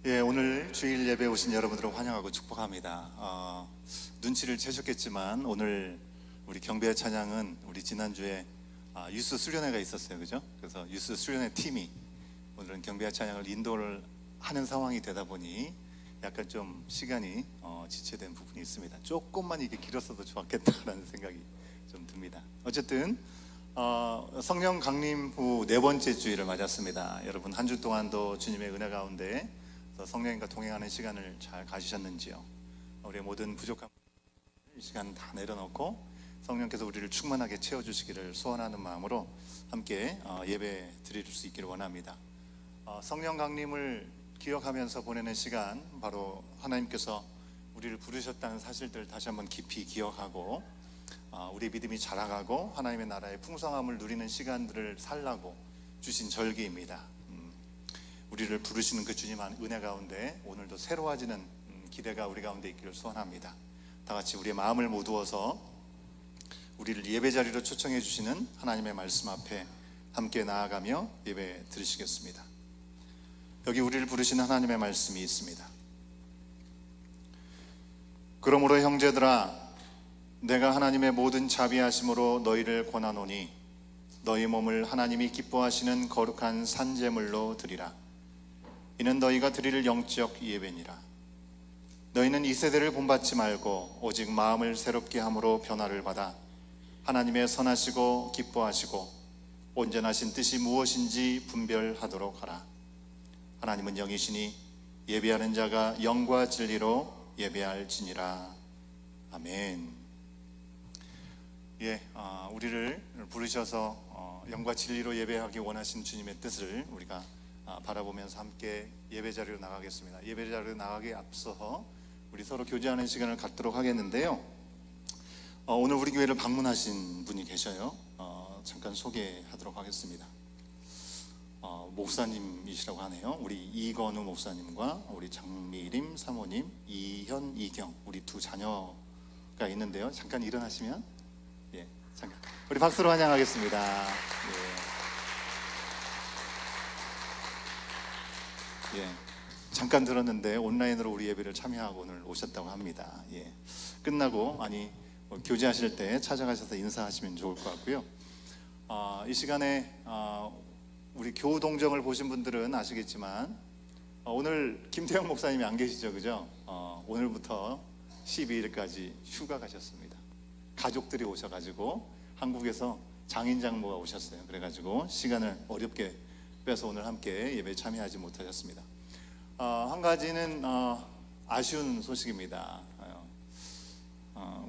예, 오늘 주일 예배 오신 여러분들을 환영하고 축복합니다. 눈치를 채셨겠지만 오늘 우리 경배 찬양은 우리 지난주에 유스 수련회가 있었어요, 그죠? 그래서 유스 수련회 팀이 오늘은 경배 찬양을 인도를 하는 상황이 되다 보니 약간 좀 시간이 지체된 부분이 있습니다. 조금만 이게 길었어도 좋았겠다라는 생각이 좀 듭니다. 어쨌든 성령 강림 후 네 번째 주일을 맞았습니다. 여러분 한 주 동안도 주님의 은혜 가운데 성령님과 동행하는 시간을 잘 가지셨는지요? 우리의 모든 부족한 이 시간 다 내려놓고 성령께서 우리를 충만하게 채워주시기를 소원하는 마음으로 함께 예배 드릴 수 있기를 원합니다. 성령 강림을 기억하면서 보내는 시간, 바로 하나님께서 우리를 부르셨다는 사실들을 다시 한번 깊이 기억하고 우리 믿음이 자라가고 하나님의 나라의 풍성함을 누리는 시간들을 살라고 주신 절기입니다. 우리를 부르시는 그 주님 은혜 가운데 오늘도 새로워지는 기대가 우리 가운데 있기를 소원합니다. 다 같이 우리의 마음을 모두어서 우리를 예배 자리로 초청해 주시는 하나님의 말씀 앞에 함께 나아가며 예배 드리시겠습니다. 여기 우리를 부르시는 하나님의 말씀이 있습니다. 그러므로 형제들아, 내가 하나님의 모든 자비하심으로 너희를 권하노니 너희 몸을 하나님이 기뻐하시는 거룩한 산제물로 드리라. 이는 너희가 드릴 영적 예배니라. 너희는 이 세대를 본받지 말고 오직 마음을 새롭게 함으로 변화를 받아 하나님의 선하시고 기뻐하시고 온전하신 뜻이 무엇인지 분별하도록 하라. 하나님은 영이시니 예배하는 자가 영과 진리로 예배할지니라. 아멘. 우리를 부르셔서 영과 진리로 예배하기 원하신 주님의 뜻을 우리가 바라보면서 함께 예배 자리로 나가겠습니다. 예배 자리로 나가기에 앞서 우리 서로 교제하는 시간을 갖도록 하겠는데요. 오늘 우리 교회를 방문하신 분이 계셔요. 잠깐 소개하도록 하겠습니다. 목사님이시라고 하네요. 우리 이건우 목사님과 우리 장미림 사모님, 이현, 이경, 우리 두 자녀가 있는데요. 잠깐 일어나시면, 잠깐 우리 박수로 환영하겠습니다. 잠깐 들었는데 온라인으로 우리 예배를 참여하고 오늘 오셨다고 합니다. 끝나고 교제하실 때 찾아가셔서 인사하시면 좋을 것 같고요. 이 시간에 우리 교동정을 보신 분들은 아시겠지만 오늘 김태형 목사님이 안 계시죠, 그죠? 오늘부터 12일까지 휴가 가셨습니다. 가족들이 오셔가지고 한국에서 장인 장모가 오셨어요. 그래가지고 시간을 어렵게 빼서 오늘 함께 예배에 참여하지 못하셨습니다. 한 가지는 아쉬운 소식입니다.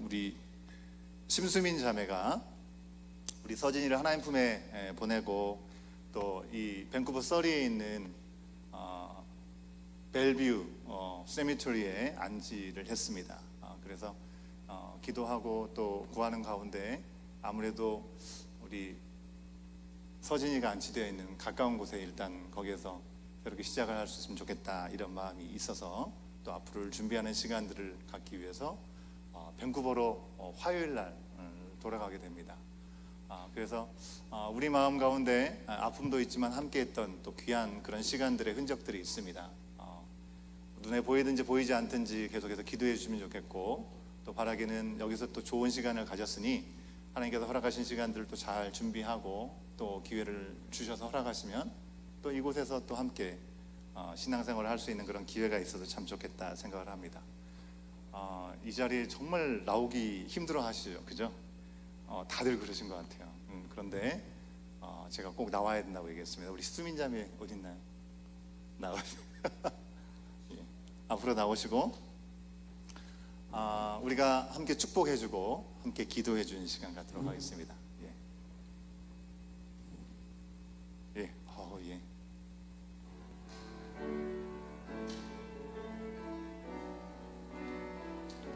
우리 심수민 자매가 우리 서진이를 하나님 품에 보내고 또 이 밴쿠버 서리에 있는 벨뷰 세미터리에 안지를 했습니다. 그래서 기도하고 또 구하는 가운데 아무래도 우리 서진이가 안치되어 있는 가까운 곳에 일단 거기에서 새롭게 시작을 할 수 있으면 좋겠다, 이런 마음이 있어서 또 앞으로를 준비하는 시간들을 갖기 위해서 밴쿠버로 화요일 날 돌아가게 됩니다. 그래서 우리 마음 가운데 아픔도 있지만 함께했던 또 귀한 그런 시간들의 흔적들이 있습니다. 눈에 보이든지 보이지 않든지 계속해서 기도해 주시면 좋겠고, 또 바라기는 여기서 또 좋은 시간을 가졌으니 하나님께서 허락하신 시간들을 또 잘 준비하고 또 기회를 주셔서 허락하시면 또 이곳에서 또 함께 신앙생활을 할 수 있는 그런 기회가 있어도 참 좋겠다 생각을 합니다. 이 자리에 정말 나오기 힘들어 하시죠, 그죠? 다들 그러신 것 같아요. 그런데 제가 꼭 나와야 된다고 얘기했습니다. 우리 수민자매 어딨나요? 나오세요. 앞으로 나오시고 우리가 함께 축복해주고 함께 기도해주는 시간 갖도록 하겠습니다.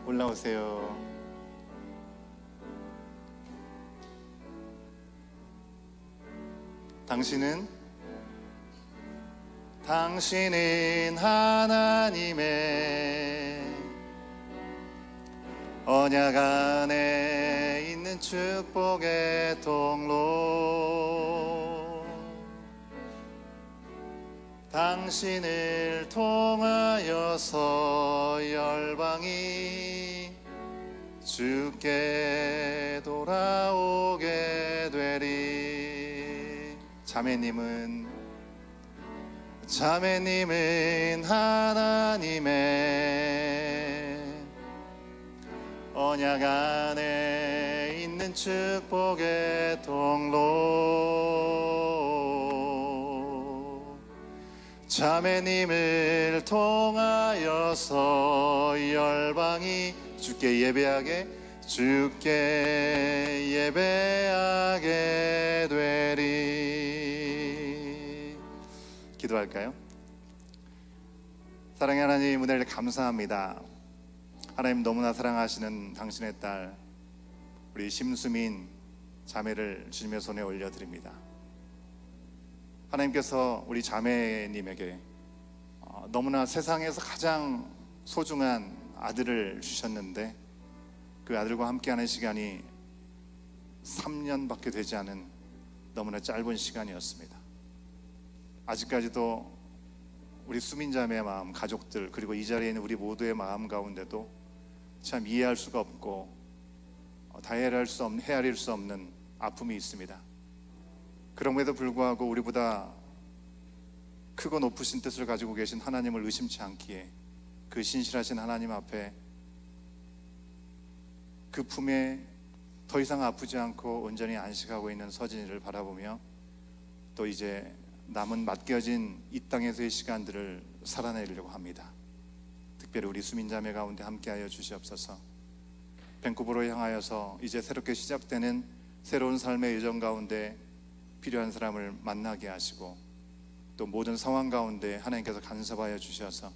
올라오세요. 당신은 하나님의 언약 안에 있는 축복의 통로, 당신을 통하여서 열방이 주께 돌아오게 되리. 자매님은 하나님의 언약 안에 있는 축복의 통로. 자매님을 통하여서 열방이 주께 예배하게 되리. 기도할까요? 사랑의 하나님, 은혜를 감사합니다. 하나님, 너무나 사랑하시는 당신의 딸 우리 심수민 자매를 주님의 손에 올려드립니다. 하나님께서 우리 자매님에게 너무나 세상에서 가장 소중한 아들을 주셨는데 그 아들과 함께하는 시간이 3년밖에 되지 않은 너무나 짧은 시간이었습니다. 아직까지도 우리 수민 자매의 마음, 가족들, 그리고 이 자리에 있는 우리 모두의 마음 가운데도 참 이해할 수가 없고 헤아릴 수 없는 아픔이 있습니다. 그럼에도 불구하고 우리보다 크고 높으신 뜻을 가지고 계신 하나님을 의심치 않기에 그 신실하신 하나님 앞에 그 품에 더 이상 아프지 않고 온전히 안식하고 있는 서진이를 바라보며 또 이제 남은 맡겨진 이 땅에서의 시간들을 살아내려고 합니다. 특별히 우리 수민자매 가운데 함께하여 주시옵소서. 밴쿠버로 향하여서 이제 새롭게 시작되는 새로운 삶의 여정 가운데 필요한 사람을 만나게 하시고 또 모든 상황 가운데 하나님께서 간섭하여 주셔서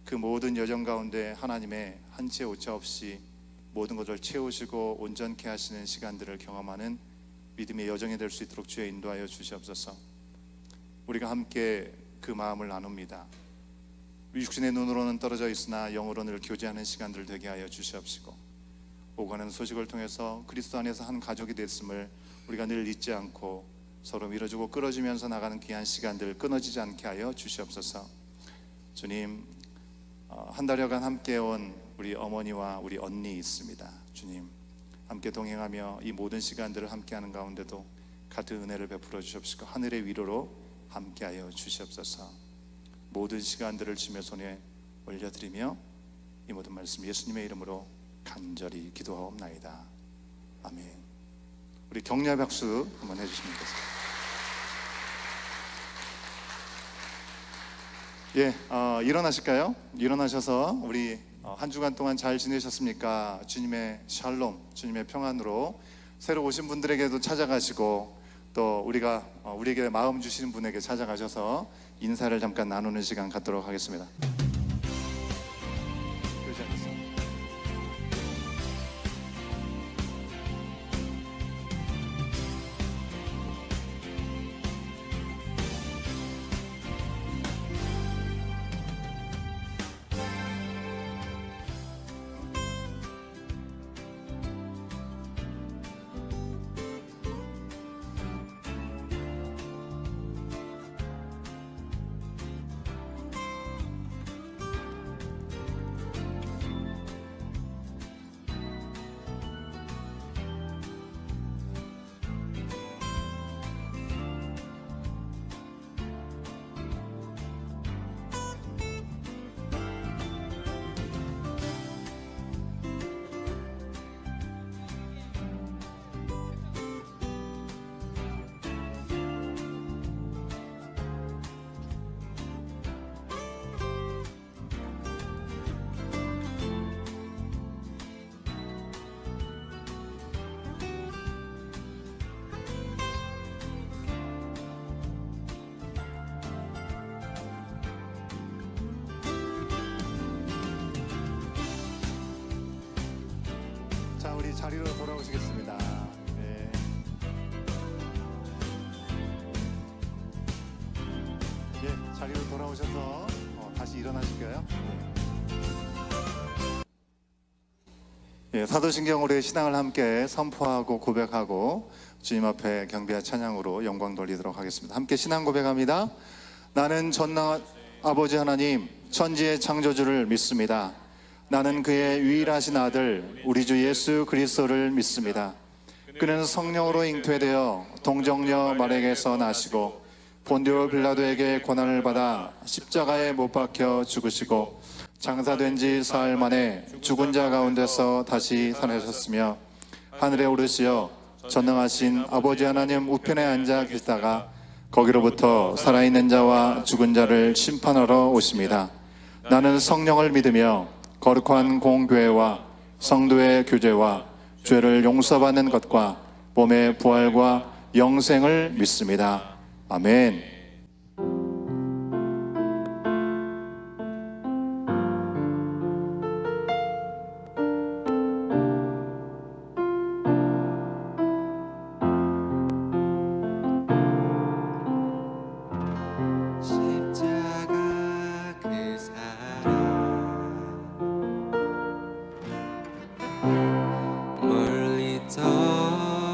그 모든 여정 가운데 하나님의 한치의 오차 없이 모든 것을 채우시고 온전케 하시는 시간들을 경험하는 믿음의 여정이 될 수 있도록 주여 인도하여 주시옵소서. 우리가 함께 그 마음을 나눕니다. 육신의 눈으로는 떨어져 있으나 영으로 늘 교제하는 시간들 되게 하여 주시옵시고 오가는 소식을 통해서 그리스도 안에서 한 가족이 됐음을 우리가 늘 잊지 않고 서로 밀어주고 끌어주면서 나가는 귀한 시간들 끊어지지 않게 하여 주시옵소서. 주님, 한 달여간 함께 온 우리 어머니와 우리 언니 있습니다. 주님, 함께 동행하며 이 모든 시간들을 함께하는 가운데도 같은 은혜를 베풀어 주시옵시고 하늘의 위로로 함께하여 주시옵소서. 모든 시간들을 주님의 손에 올려드리며 이 모든 말씀 예수님의 이름으로 간절히 기도하옵나이다. 아멘. 우리 격려 박수 한번 해주시면 되겠습니다. 일어나실까요? 일어나셔서 우리 한 주간 동안 잘 지내셨습니까? 주님의 샬롬, 주님의 평안으로 새로 오신 분들에게도 찾아가시고 또 우리에게 마음 주시는 분에게 찾아가셔서 인사를 잠깐 나누는 시간 갖도록 하겠습니다. 우리 자리로 돌아오시겠습니다. 네. 자리로 돌아오셔서 다시 일어나실까요? 사도신경으로의 신앙을 함께 선포하고 고백하고 주님 앞에 경배와 찬양으로 영광 돌리도록 하겠습니다. 함께 신앙 고백합니다. 나는 전능 아버지 하나님 천지의 창조주를 믿습니다. 나는 그의 유일하신 아들 우리 주 예수 그리스도를 믿습니다. 그는 성령으로 잉태되어 동정녀 마리아에게서 나시고 본디오 빌라도에게 고난을 받아 십자가에 못 박혀 죽으시고 장사된 지 사흘 만에 죽은 자 가운데서 다시 살아나셨으며 하늘에 오르시어 전능하신 아버지 하나님 우편에 앉아 계시다가 거기로부터 살아있는 자와 죽은 자를 심판하러 오십니다. 나는 성령을 믿으며 거룩한 공교회와 성도의 교제와 죄를 용서받는 것과 몸의 부활과 영생을 믿습니다. 아멘. 십자가 그 사랑 멀리 떠나서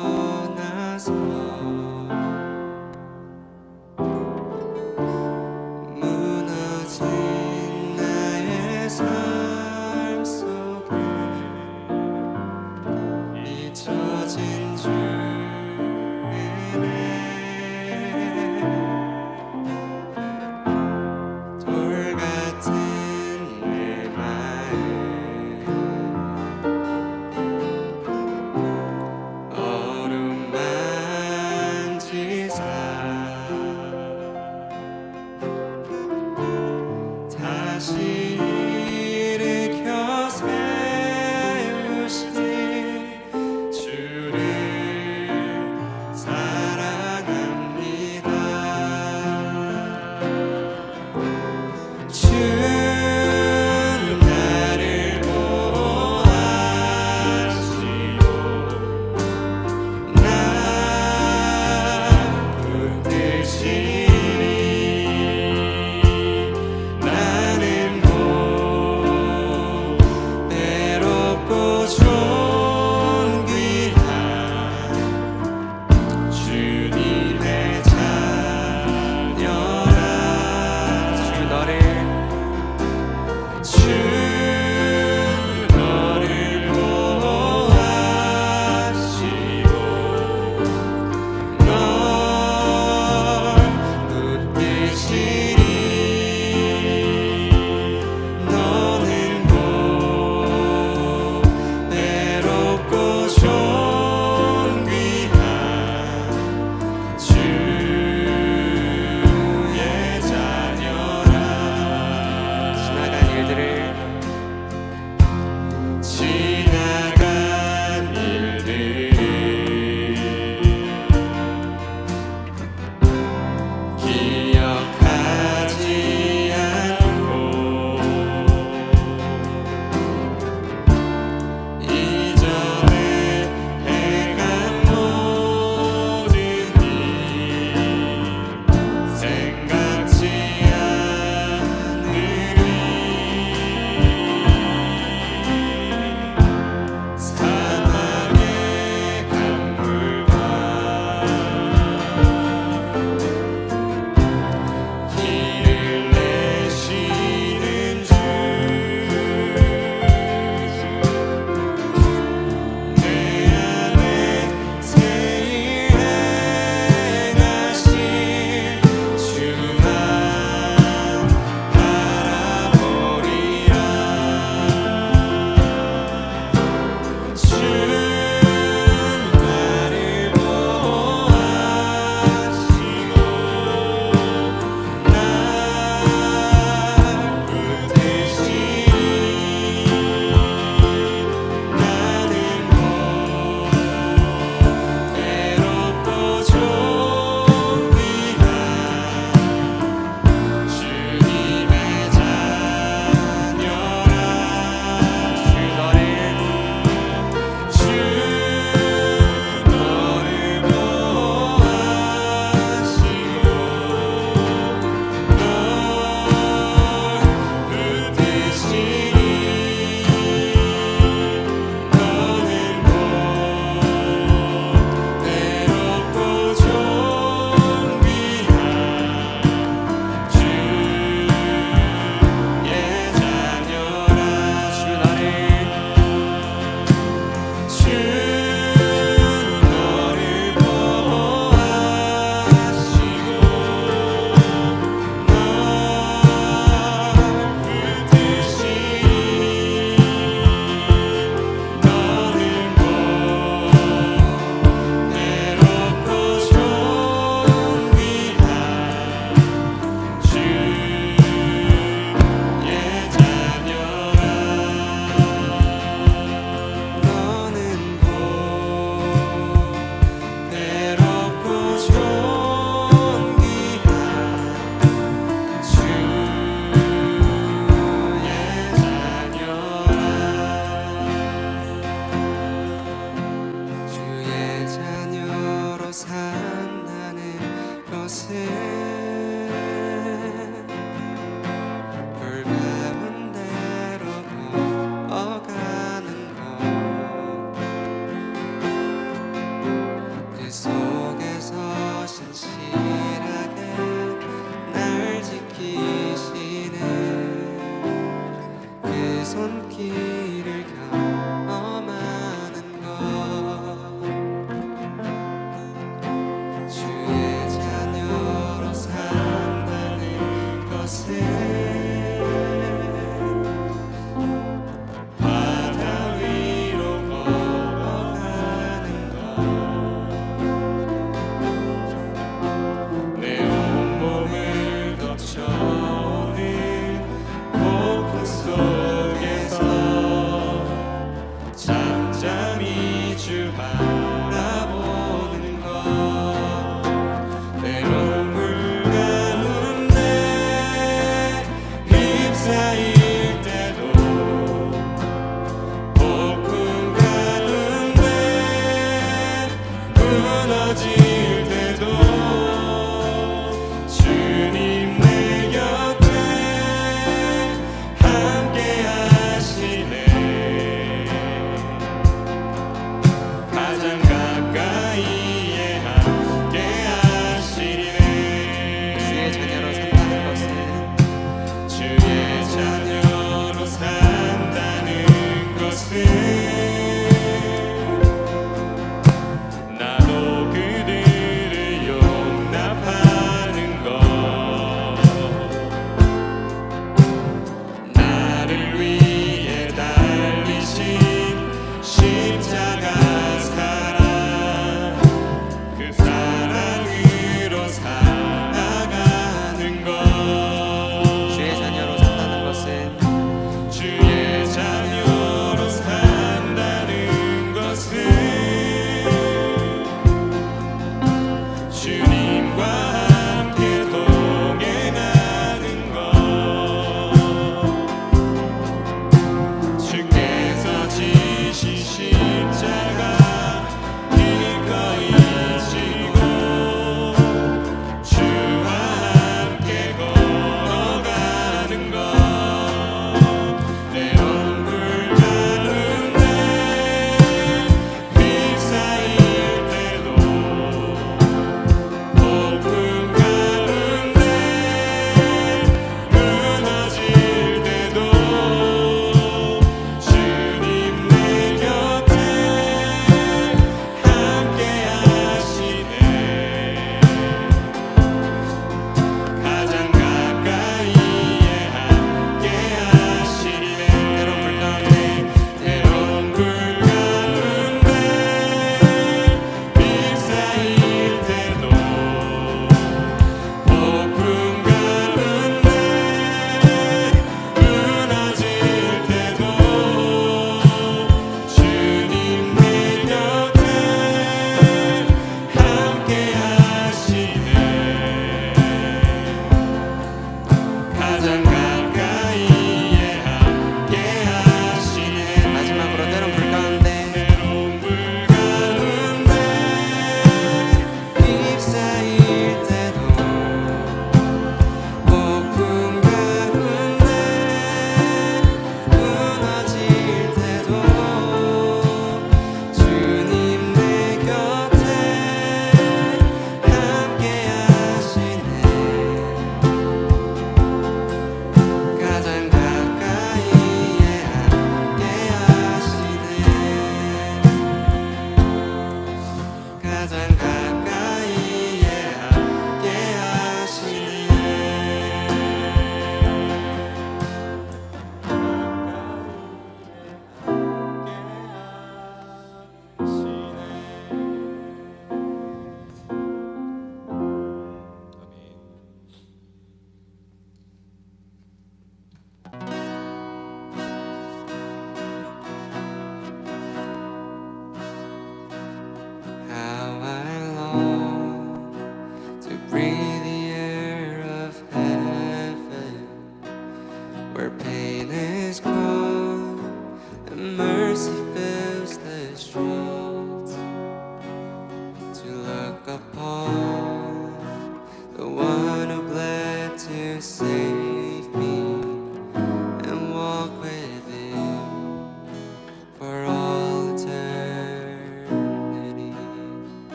불 가운데로 걸어가는 것그 속에서 신실하게 날 지키시네 그 손길을 경험하는 것 주의 자녀로 살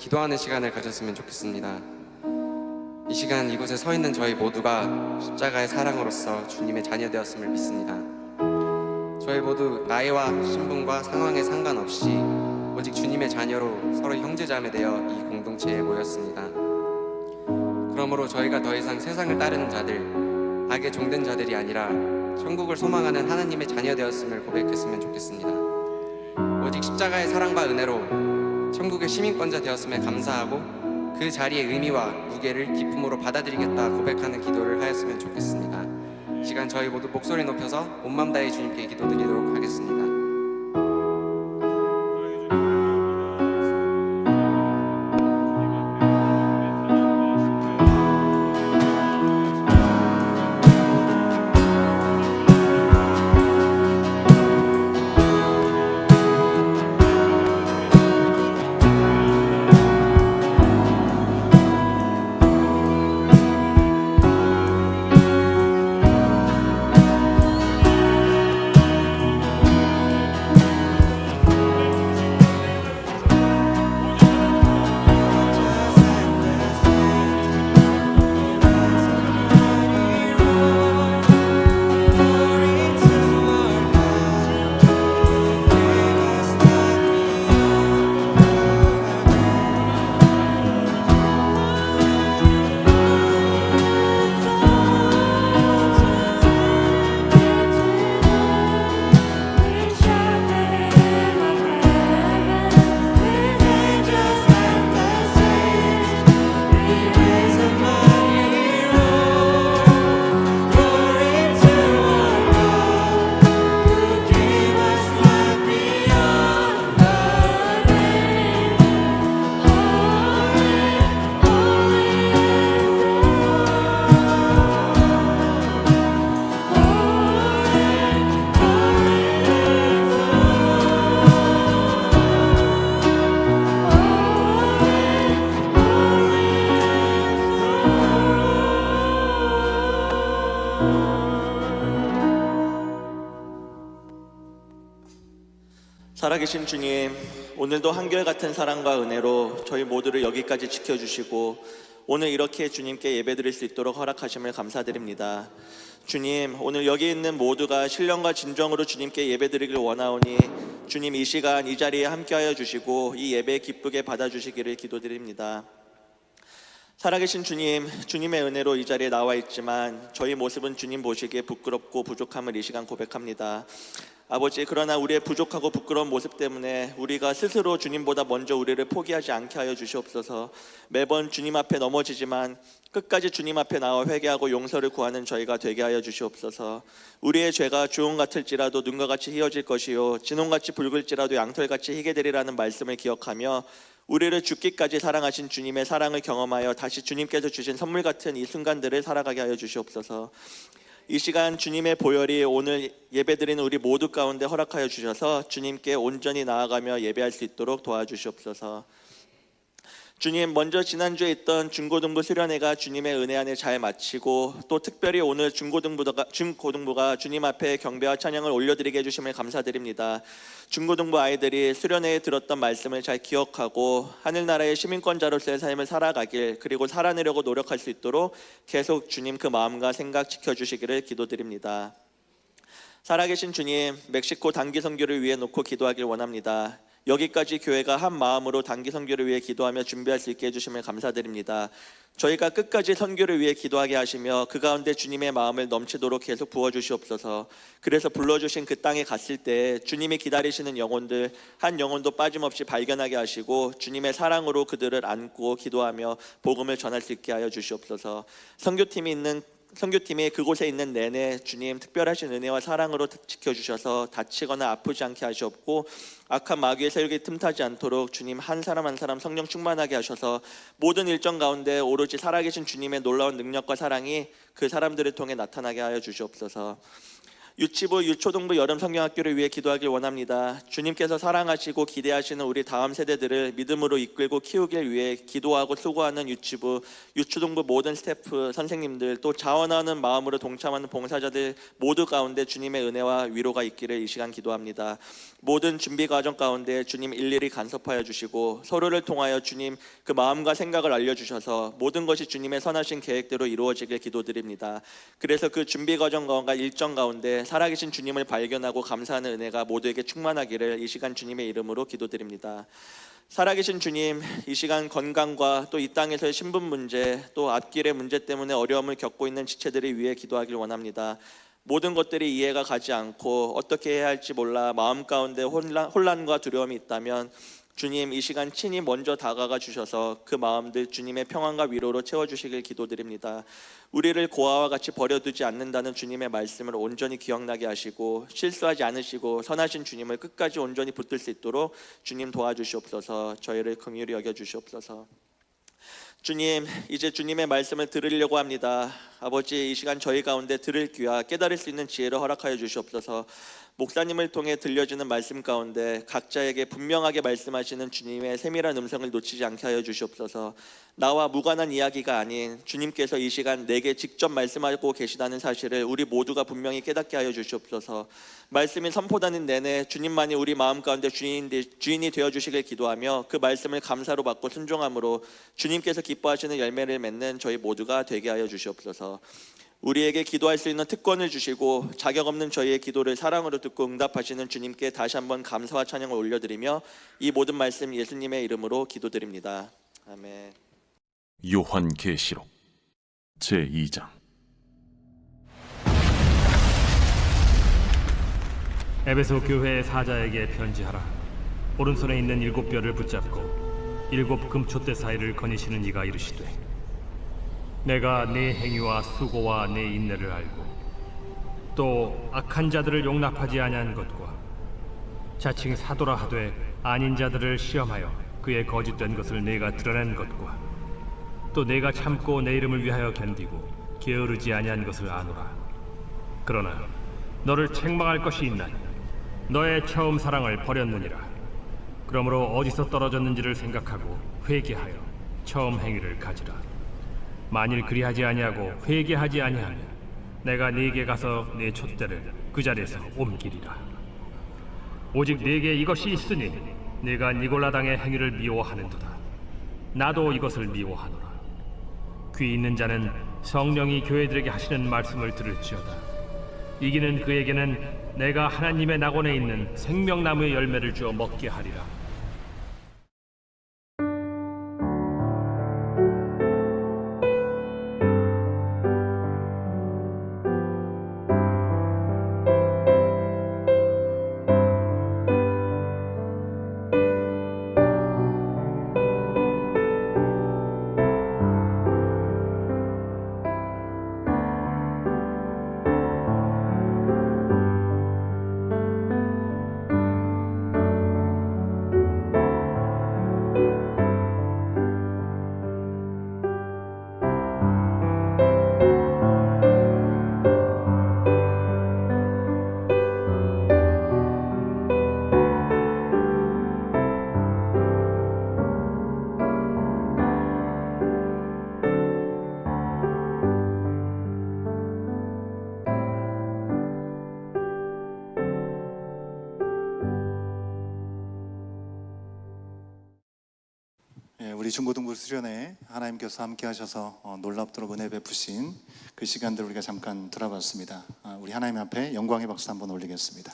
기도하는 시간을 가졌으면 좋겠습니다. 이 시간 이곳에 서 있는 저희 모두가 십자가의 사랑으로서 주님의 자녀 되었음을 믿습니다. 저희 모두 나이와 신분과 상황에 상관없이 오직 주님의 자녀로 서로 형제자매 되어 이 공동체에 모였습니다. 그러므로 저희가 더 이상 세상을 따르는 자들, 악에 종된 자들이 아니라 천국을 소망하는 하나님의 자녀 되었음을 고백했으면 좋겠습니다. 오직 십자가의 사랑과 은혜로 천국의 시민권자 되었음에 감사하고 그 자리의 의미와 무게를 기쁨으로 받아들이겠다 고백하는 기도를 하였으면 좋겠습니다. 이 시간 저희 모두 목소리 높여서 온 마음 다해 주님께 기도드리도록 하겠습니다. 살아계신 주님, 오늘도 한결같은 사랑과 은혜로 저희 모두를 여기까지 지켜주시고 오늘 이렇게 주님께 예배드릴 수 있도록 허락하심을 감사드립니다. 주님, 오늘 여기 있는 모두가 신령과 진정으로 주님께 예배드리길 원하오니 주님 이 시간 이 자리에 함께하여 주시고 이 예배 기쁘게 받아주시기를 기도드립니다. 살아계신 주님, 주님의 은혜로 이 자리에 나와 있지만 저희 모습은 주님 보시기에 부끄럽고 부족함을 이 시간 고백합니다. 아버지, 그러나 우리의 부족하고 부끄러운 모습 때문에 우리가 스스로 주님보다 먼저 우리를 포기하지 않게 하여 주시옵소서. 매번 주님 앞에 넘어지지만 끝까지 주님 앞에 나와 회개하고 용서를 구하는 저희가 되게 하여 주시옵소서. 우리의 죄가 주홍 같을지라도 눈과 같이 희어질 것이요 진홍같이 붉을지라도 양털같이 희게 되리라는 말씀을 기억하며 우리를 죽기까지 사랑하신 주님의 사랑을 경험하여 다시 주님께서 주신 선물 같은 이 순간들을 살아가게 하여 주시옵소서. 이 시간 주님의 보혈이 오늘 예배드리는 우리 모두 가운데 허락하여 주셔서 주님께 온전히 나아가며 예배할 수 있도록 도와주시옵소서. 주님, 먼저 지난주에 있던 중고등부 수련회가 주님의 은혜 안에 잘 마치고 또 특별히 오늘 중고등부가 주님 앞에 경배와 찬양을 올려드리게 해주심을 감사드립니다. 중고등부 아이들이 수련회에 들었던 말씀을 잘 기억하고 하늘나라의 시민권자로서의 삶을 살아가길, 그리고 살아내려고 노력할 수 있도록 계속 주님 그 마음과 생각 지켜주시기를 기도드립니다. 살아계신 주님, 멕시코 단기 선교를 위해 놓고 기도하길 원합니다. 여기까지 교회가 한 마음으로 단기 선교를 위해 기도하며 준비할 수 있게 해주심을 감사드립니다. 저희가 끝까지 선교를 위해 기도하게 하시며 그 가운데 주님의 마음을 넘치도록 계속 부어주시옵소서. 그래서 불러주신 그 땅에 갔을 때 주님이 기다리시는 영혼들 한 영혼도 빠짐없이 발견하게 하시고 주님의 사랑으로 그들을 안고 기도하며 복음을 전할 수 있게 하여 주시옵소서. 선교팀이 그곳에 있는 내내 주님 특별하신 은혜와 사랑으로 지켜주셔서 다치거나 아프지 않게 하시옵고 악한 마귀의 세력이 틈타지 않도록 주님 한 사람 한 사람 성령 충만하게 하셔서 모든 일정 가운데 오로지 살아계신 주님의 놀라운 능력과 사랑이 그 사람들을 통해 나타나게 하여 주시옵소서. 유치부, 유초등부 여름 성경학교를 위해 기도하길 원합니다. 주님께서 사랑하시고 기대하시는 우리 다음 세대들을 믿음으로 이끌고 키우길 위해 기도하고 수고하는 유치부, 유초등부 모든 스태프, 선생님들, 또 자원하는 마음으로 동참하는 봉사자들 모두 가운데 주님의 은혜와 위로가 있기를 이 시간 기도합니다. 모든 준비 과정 가운데 주님 일일이 간섭하여 주시고 서로를 통하여 주님 그 마음과 생각을 알려주셔서 모든 것이 주님의 선하신 계획대로 이루어지길 기도드립니다. 그래서 그 준비 과정 가운데 일정 가운데 살아계신 주님을 발견하고 감사하는 은혜가 모두에게 충만하기를 이 시간 주님의 이름으로 기도드립니다. 살아계신 주님, 이 시간 건강과 또 이 땅에서의 신분 문제, 또 앞길의 문제 때문에 어려움을 겪고 있는 지체들을 위해 기도하길 원합니다. 모든 것들이 이해가 가지 않고 어떻게 해야 할지 몰라 마음 가운데 혼란과 두려움이 있다면 주님 이 시간 친히 먼저 다가가 주셔서 그 마음들 주님의 평안과 위로로 채워주시길 기도드립니다. 우리를 고아와 같이 버려두지 않는다는 주님의 말씀을 온전히 기억나게 하시고 실수하지 않으시고 선하신 주님을 끝까지 온전히 붙들 수 있도록 주님 도와주시옵소서. 저희를 긍휼히 여겨주시옵소서. 주님, 이제 주님의 말씀을 들으려고 합니다. 아버지, 이 시간 저희 가운데 들을 귀와 깨달을 수 있는 지혜를 허락하여 주시옵소서. 목사님을 통해 들려주는 말씀 가운데 각자에게 분명하게 말씀하시는 주님의 세밀한 음성을 놓치지 않게 하여 주시옵소서. 나와 무관한 이야기가 아닌 주님께서 이 시간 내게 직접 말씀하고 계시다는 사실을 우리 모두가 분명히 깨닫게 하여 주시옵소서. 말씀이 선포되는 내내 주님만이 우리 마음 가운데 주인이 되어주시길 기도하며 그 말씀을 감사로 받고 순종함으로 주님께서 기뻐하시는 열매를 맺는 저희 모두가 되게 하여 주시옵소서. 우리에게 기도할 수 있는 특권을 주시고 자격 없는 저희의 기도를 사랑으로 듣고 응답하시는 주님께 다시 한번 감사와 찬양을 올려드리며 이 모든 말씀 예수님의 이름으로 기도드립니다. 아멘. 요한계시록 제2장. 에베소 교회의 사자에게 편지하라. 오른손에 있는 7뼈를 붙잡고 7 금촛대 사이를 거니시는 이가 이르시되, 내가 네 행위와 수고와 네 인내를 알고 또 악한 자들을 용납하지 아니한 것과 자칭 사도라 하되 아닌 자들을 시험하여 그의 거짓된 것을 내가 드러낸 것과 또 내가 참고 내 이름을 위하여 견디고 게으르지 아니한 것을 아노라. 그러나 너를 책망할 것이 있나니 너의 처음 사랑을 버렸느니라. 그러므로 어디서 떨어졌는지를 생각하고 회개하여 처음 행위를 가지라. 만일 그리하지 아니하고 회개하지 아니하면 내가 네게 가서 네 촛대를 그 자리에서 옮기리라. 오직 네게 이것이 있으니 네가 니골라당의 행위를 미워하는도다. 나도 이것을 미워하노라. 귀 있는 자는 성령이 교회들에게 하시는 말씀을 들을지어다. 이기는 그에게는 내가 하나님의 낙원에 있는 생명나무의 열매를 주어 먹게 하리라. 우리 중고등부 수련회 하나님께서 함께 하셔서 놀랍도록 은혜 베푸신 그 시간들 우리가 잠깐 돌아봤습니다. 우리 하나님 앞에 영광의 박수 한번 올리겠습니다.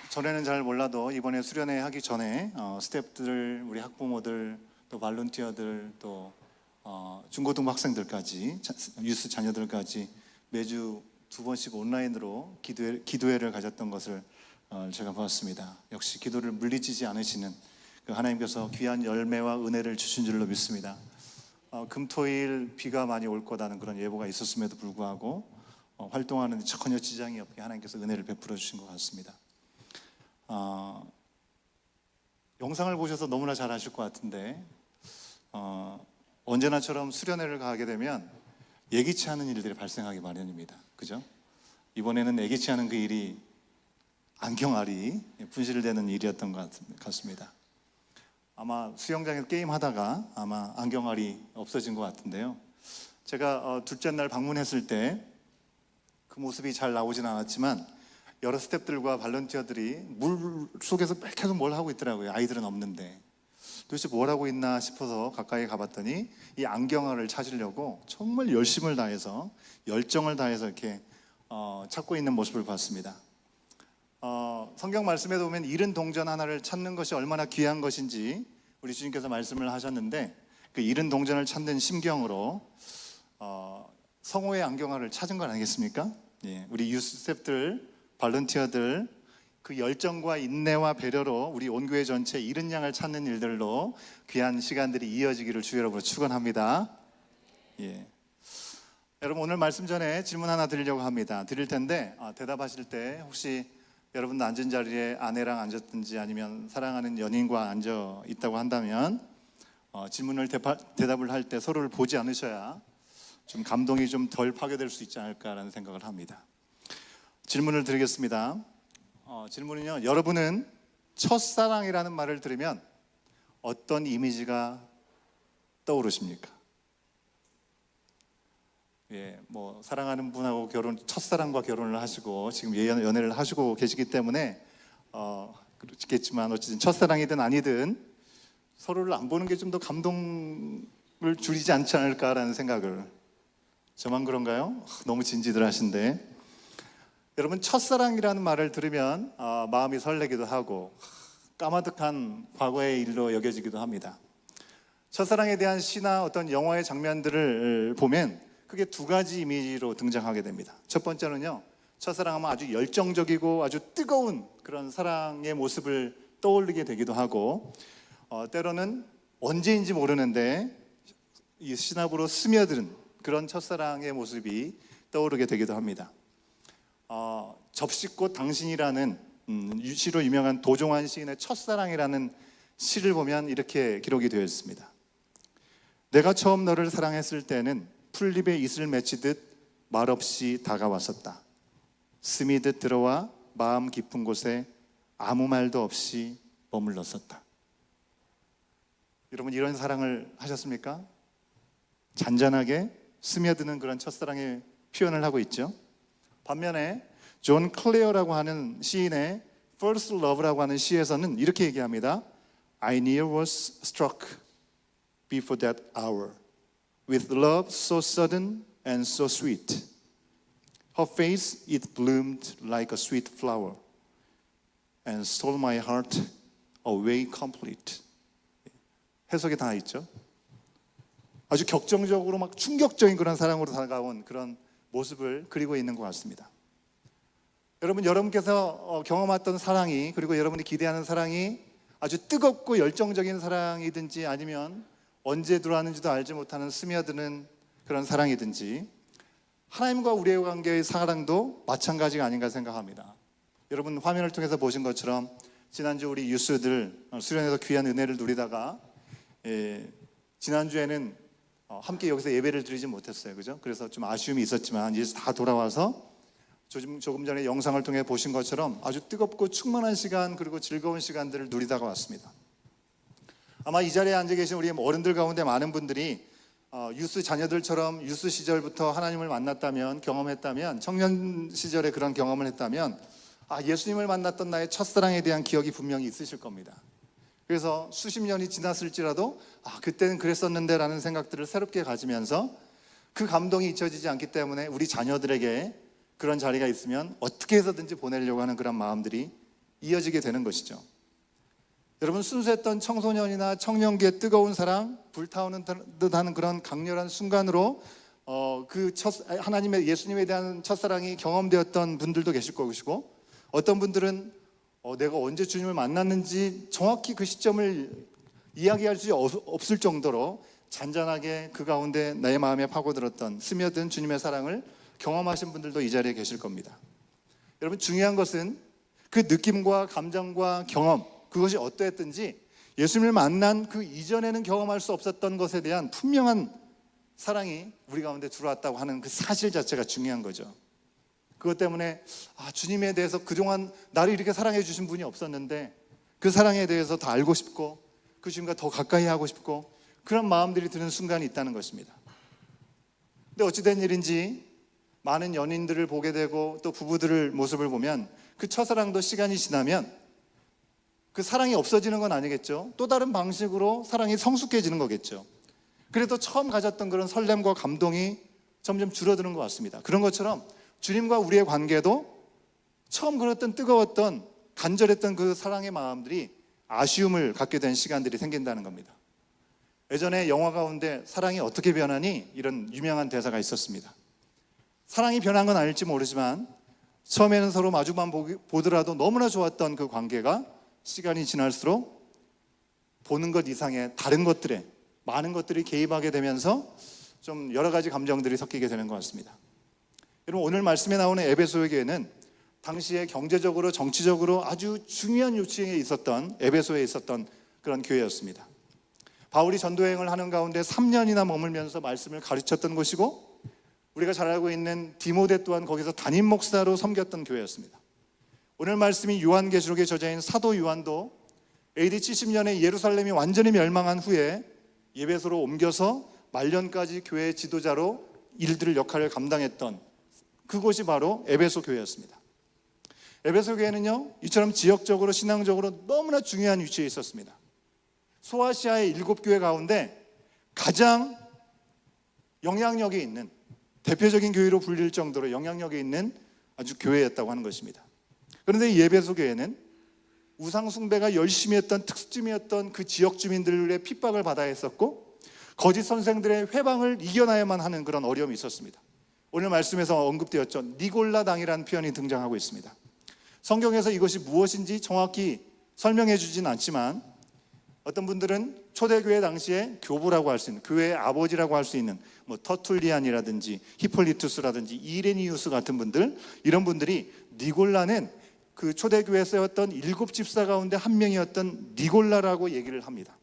전에는 잘 몰라도 이번에 수련회 하기 전에 스태프들, 우리 학부모들, 또 발런티어들, 또 중고등부 학생들까지, 유스 자녀들까지 매주 2번씩 온라인으로 기도회를 가졌던 것을 제가 보았습니다. 역시 기도를 물리치지 않으시는 그 하나님께서 귀한 열매와 은혜를 주신 줄로 믿습니다. 금토일 비가 많이 올 거라는 그런 예보가 있었음에도 불구하고 활동하는 데 전혀 지장이 없게 하나님께서 은혜를 베풀어 주신 것 같습니다. 영상을 보셔서 너무나 잘 아실 것 같은데 언제나처럼 수련회를 가게 되면 예기치 않은 일들이 발생하기 마련입니다. 그죠? 이번에는 예기치 않은 그 일이 안경알이 분실되는 일이었던 것 같습니다. 아마 수영장에서 게임하다가 아마 안경알이 없어진 것 같은데요. 제가 둘째 날 방문했을 때 그 모습이 잘 나오진 않았지만 여러 스태프들과 발런티어들이 물 속에서 계속 뭘 하고 있더라고요. 아이들은 없는데 도대체 뭘 하고 있나 싶어서 가까이 가봤더니 이 안경알을 찾으려고 정말 열심을 다해서 열정을 다해서 이렇게 찾고 있는 모습을 봤습니다. 성경 말씀에 보면 잃은 동전 하나를 찾는 것이 얼마나 귀한 것인지 우리 주님께서 말씀을 하셨는데 그 잃은 동전을 찾는 심경으로 성호의 안경알을 찾은 건 아니겠습니까? 예, 우리 유스 스태프들, 발런티어들 그 열정과 인내와 배려로 우리 온 교회 전체 잃은 양을 찾는 일들로 귀한 시간들이 이어지기를 주 여러분으로 축원합니다. 예. 여러분 오늘 말씀 전에 질문 하나 드리려고 합니다. 드릴 텐데 대답하실 때 혹시 여러분 앉은 자리에 아내랑 앉았든지 아니면 사랑하는 연인과 앉아 있다고 한다면 질문을 대답을 할 때 서로를 보지 않으셔야 좀 감동이 좀 덜 파괴될 수 있지 않을까라는 생각을 합니다. 질문을 드리겠습니다. 질문은요, 여러분은 첫사랑이라는 말을 들으면 어떤 이미지가 떠오르십니까? 예, 뭐 사랑하는 분하고 첫사랑과 결혼을 하시고 지금 연애를 하시고 계시기 때문에 그렇겠지만 어쨌든 첫사랑이든 아니든 서로를 안 보는 게 좀 더 감동을 줄이지 않지 않을까라는 생각을. 저만 그런가요? 너무 진지들 하신데 여러분 첫사랑이라는 말을 들으면 마음이 설레기도 하고 까마득한 과거의 일로 여겨지기도 합니다. 첫사랑에 대한 시나 어떤 영화의 장면들을 보면 크게 두 가지 이미지로 등장하게 됩니다. 첫 번째는요, 첫사랑하면 아주 열정적이고 아주 뜨거운 그런 사랑의 모습을 떠올리게 되기도 하고 때로는 언제인지 모르는데 이 신압으로 스며드는 그런 첫사랑의 모습이 떠오르게 되기도 합니다. 접시꽃 당신이라는 시로 유명한 도종환 시인의 첫사랑이라는 시를 보면 이렇게 기록이 되어 있습니다. 내가 처음 너를 사랑했을 때는 풀잎에 이슬 맺히듯 말없이 다가왔었다. 스미듯 들어와 마음 깊은 곳에 아무 말도 없이 머물렀었다. 여러분 이런 사랑을 하셨습니까? 잔잔하게 스며드는 그런 첫사랑의 표현을 하고 있죠. 반면에 존 클레어라고 하는 시인의 First Love라고 하는 시에서는 이렇게 얘기합니다. I near was struck before that hour with love so sudden and so sweet. Her face it bloomed like a sweet flower and stole my heart away complete. 해석이 다 있죠. 아주 격정적으로 막 충격적인 그런 사랑으로 다가온 그런 모습을 그리고 있는 것 같습니다. 여러분께서 경험했던 사랑이 그리고 여러분이 기대하는 사랑이 아주 뜨겁고 열정적인 사랑이든지 아니면 언제 들어왔는지도 알지 못하는 스며드는 그런 사랑이든지 하나님과 우리의 관계의 사랑도 마찬가지가 아닌가 생각합니다. 여러분 화면을 통해서 보신 것처럼 지난주 우리 유스들 수련회에서 귀한 은혜를 누리다가 지난주에는 함께 여기서 예배를 드리지 못했어요. 그죠? 그래서 좀 아쉬움이 있었지만 이제 다 돌아와서 조금 전에 영상을 통해 보신 것처럼 아주 뜨겁고 충만한 시간 그리고 즐거운 시간들을 누리다가 왔습니다. 아마 이 자리에 앉아 계신 우리 어른들 가운데 많은 분들이 유스 자녀들처럼 유스 시절부터 하나님을 만났다면 경험했다면 청년 시절에 그런 경험을 했다면 예수님을 만났던 나의 첫사랑에 대한 기억이 분명히 있으실 겁니다. 그래서 수십 년이 지났을지라도 그때는 그랬었는데 라는 생각들을 새롭게 가지면서 그 감동이 잊혀지지 않기 때문에 우리 자녀들에게 그런 자리가 있으면 어떻게 해서든지 보내려고 하는 그런 마음들이 이어지게 되는 것이죠. 여러분 순수했던 청소년이나 청년기의 뜨거운 사랑, 불타오는 듯하는 그런 강렬한 순간으로 하나님의 예수님에 대한 첫사랑이 경험되었던 분들도 계실 것이고 어떤 분들은 내가 언제 주님을 만났는지 정확히 그 시점을 이야기할 수 없을 정도로 잔잔하게 그 가운데 내 마음에 파고들었던 스며든 주님의 사랑을 경험하신 분들도 이 자리에 계실 겁니다. 여러분 중요한 것은 그 느낌과 감정과 경험 그것이 어떠했든지 예수님을 만난 그 이전에는 경험할 수 없었던 것에 대한 분명한 사랑이 우리 가운데 들어왔다고 하는 그 사실 자체가 중요한 거죠. 그것 때문에 주님에 대해서 그동안 나를 이렇게 사랑해 주신 분이 없었는데 그 사랑에 대해서 더 알고 싶고 그 주님과 더 가까이 하고 싶고 그런 마음들이 드는 순간이 있다는 것입니다. 근데 어찌된 일인지 많은 연인들을 보게 되고 또 부부들의 모습을 보면 그 첫사랑도 시간이 지나면 그 사랑이 없어지는 건 아니겠죠. 또 다른 방식으로 사랑이 성숙해지는 거겠죠. 그래도 처음 가졌던 그런 설렘과 감동이 점점 줄어드는 것 같습니다. 그런 것처럼 주님과 우리의 관계도 처음 그랬던 뜨거웠던 간절했던 그 사랑의 마음들이 아쉬움을 갖게 된 시간들이 생긴다는 겁니다. 예전에 영화 가운데 사랑이 어떻게 변하니? 이런 유명한 대사가 있었습니다. 사랑이 변한 건 아닐지 모르지만 처음에는 서로 마주만 보더라도 너무나 좋았던 그 관계가 시간이 지날수록 보는 것 이상의 다른 것들에 많은 것들이 개입하게 되면서 좀 여러 가지 감정들이 섞이게 되는 것 같습니다. 여러분, 오늘 말씀에 나오는 에베소의 교회는 당시에 경제적으로 정치적으로 아주 중요한 위치에 있었던 에베소에 있었던 그런 교회였습니다. 바울이 전도여행을 하는 가운데 3년이나 머물면서 말씀을 가르쳤던 곳이고 우리가 잘 알고 있는 디모데 또한 거기서 담임 목사로 섬겼던 교회였습니다. 오늘 말씀이 요한계시록에 저자인 사도 요한도 AD 70년에 예루살렘이 완전히 멸망한 후에 에베소로 옮겨서 말년까지 교회의 지도자로 일들을 역할을 감당했던 그곳이 바로 에베소 교회였습니다. 에베소 교회는요, 이처럼 지역적으로 신앙적으로 너무나 중요한 위치에 있었습니다. 소아시아의 7교회 가운데 가장 영향력이 있는 대표적인 교회로 불릴 정도로 영향력이 있는 아주 교회였다고 하는 것입니다. 그런데 이 에베소 교회는 우상 숭배가 열심히 했던 특수쯤이었던 그 지역 주민들의 핍박을 받아야 했었고 거짓 선생들의 회방을 이겨나야만 하는 그런 어려움이 있었습니다. 오늘 말씀에서 언급되었죠. 니골라당이라는 표현이 등장하고 있습니다. 성경에서 이것이 무엇인지 정확히 설명해 주진 않지만 어떤 분들은 초대교회 당시에 교부라고 할 수 있는 교회의 아버지라고 할 수 있는 터툴리안이라든지 히폴리투스라든지 이레니우스 같은 분들, 이런 분들이 니골라는 그 초대교회에 세웠던 7집사 가운데 한 명이었던 니골라라고 얘기를 합니다.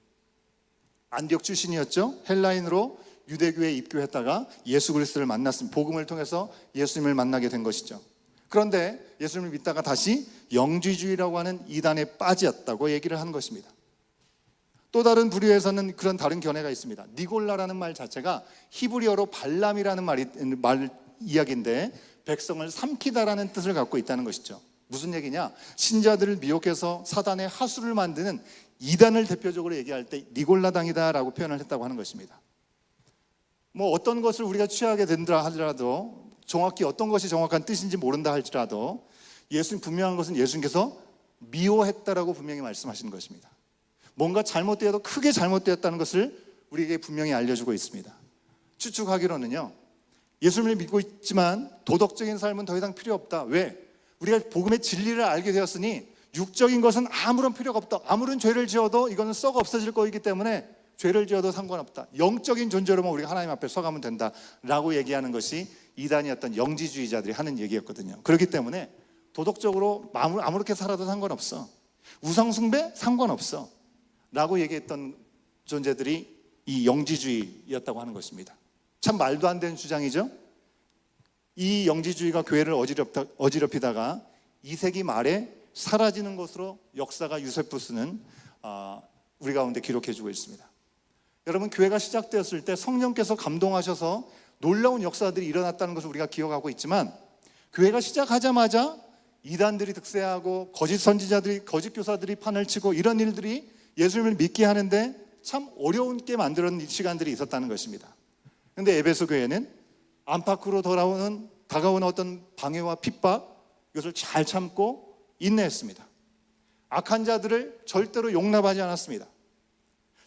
안디옥 출신이었죠. 헬라인으로 유대교회에 입교했다가 예수 그리스도를 만났습니다. 복음을 통해서 예수님을 만나게 된 것이죠. 그런데 예수님을 믿다가 다시 영지주의라고 하는 이단에 빠졌다고 얘기를 한 것입니다. 또 다른 부류에서는 그런 다른 견해가 있습니다. 니골라라는 말 자체가 히브리어로 발람이라는 말 이야기인데 백성을 삼키다라는 뜻을 갖고 있다는 것이죠. 무슨 얘기냐? 신자들을 미혹해서 사단의 하수를 만드는 이단을 대표적으로 얘기할 때 니골라당이다라고 표현을 했다고 하는 것입니다. 어떤 것을 우리가 취하게 된다 하더라도 정확히 어떤 것이 정확한 뜻인지 모른다 할지라도 예수님 분명한 것은 예수님께서 미워했다라고 분명히 말씀하시는 것입니다. 뭔가 잘못되어도 크게 잘못되었다는 것을 우리에게 분명히 알려주고 있습니다. 추측하기로는요, 예수님을 믿고 있지만 도덕적인 삶은 더 이상 필요 없다. 왜? 우리가 복음의 진리를 알게 되었으니 육적인 것은 아무런 필요가 없다. 아무런 죄를 지어도 이거는 썩어 없어질 거이기 때문에 죄를 지어도 상관없다. 영적인 존재로만 우리가 하나님 앞에 서가면 된다라고 얘기하는 것이 이단이었던 영지주의자들이 하는 얘기였거든요. 그렇기 때문에 도덕적으로 아무렇게 살아도 상관없어. 우상숭배? 상관없어. 라고 얘기했던 존재들이 이 영지주의였다고 하는 것입니다. 참 말도 안 되는 주장이죠. 이 영지주의가 교회를 어지럽히다가 2세기 말에 사라지는 것으로 역사가 유세푸스는 우리 가운데 기록해주고 있습니다. 여러분, 교회가 시작되었을 때 성령께서 감동하셔서 놀라운 역사들이 일어났다는 것을 우리가 기억하고 있지만 교회가 시작하자마자 이단들이 득세하고 거짓 선지자들이, 거짓 교사들이 판을 치고 이런 일들이 예수님을 믿게 하는데 참 어려운게 만드는 시간들이 있었다는 것입니다. 그런데 에베소 교회는 안팎으로 다가오는 어떤 방해와 핍박, 이것을 잘 참고 인내했습니다. 악한 자들을 절대로 용납하지 않았습니다.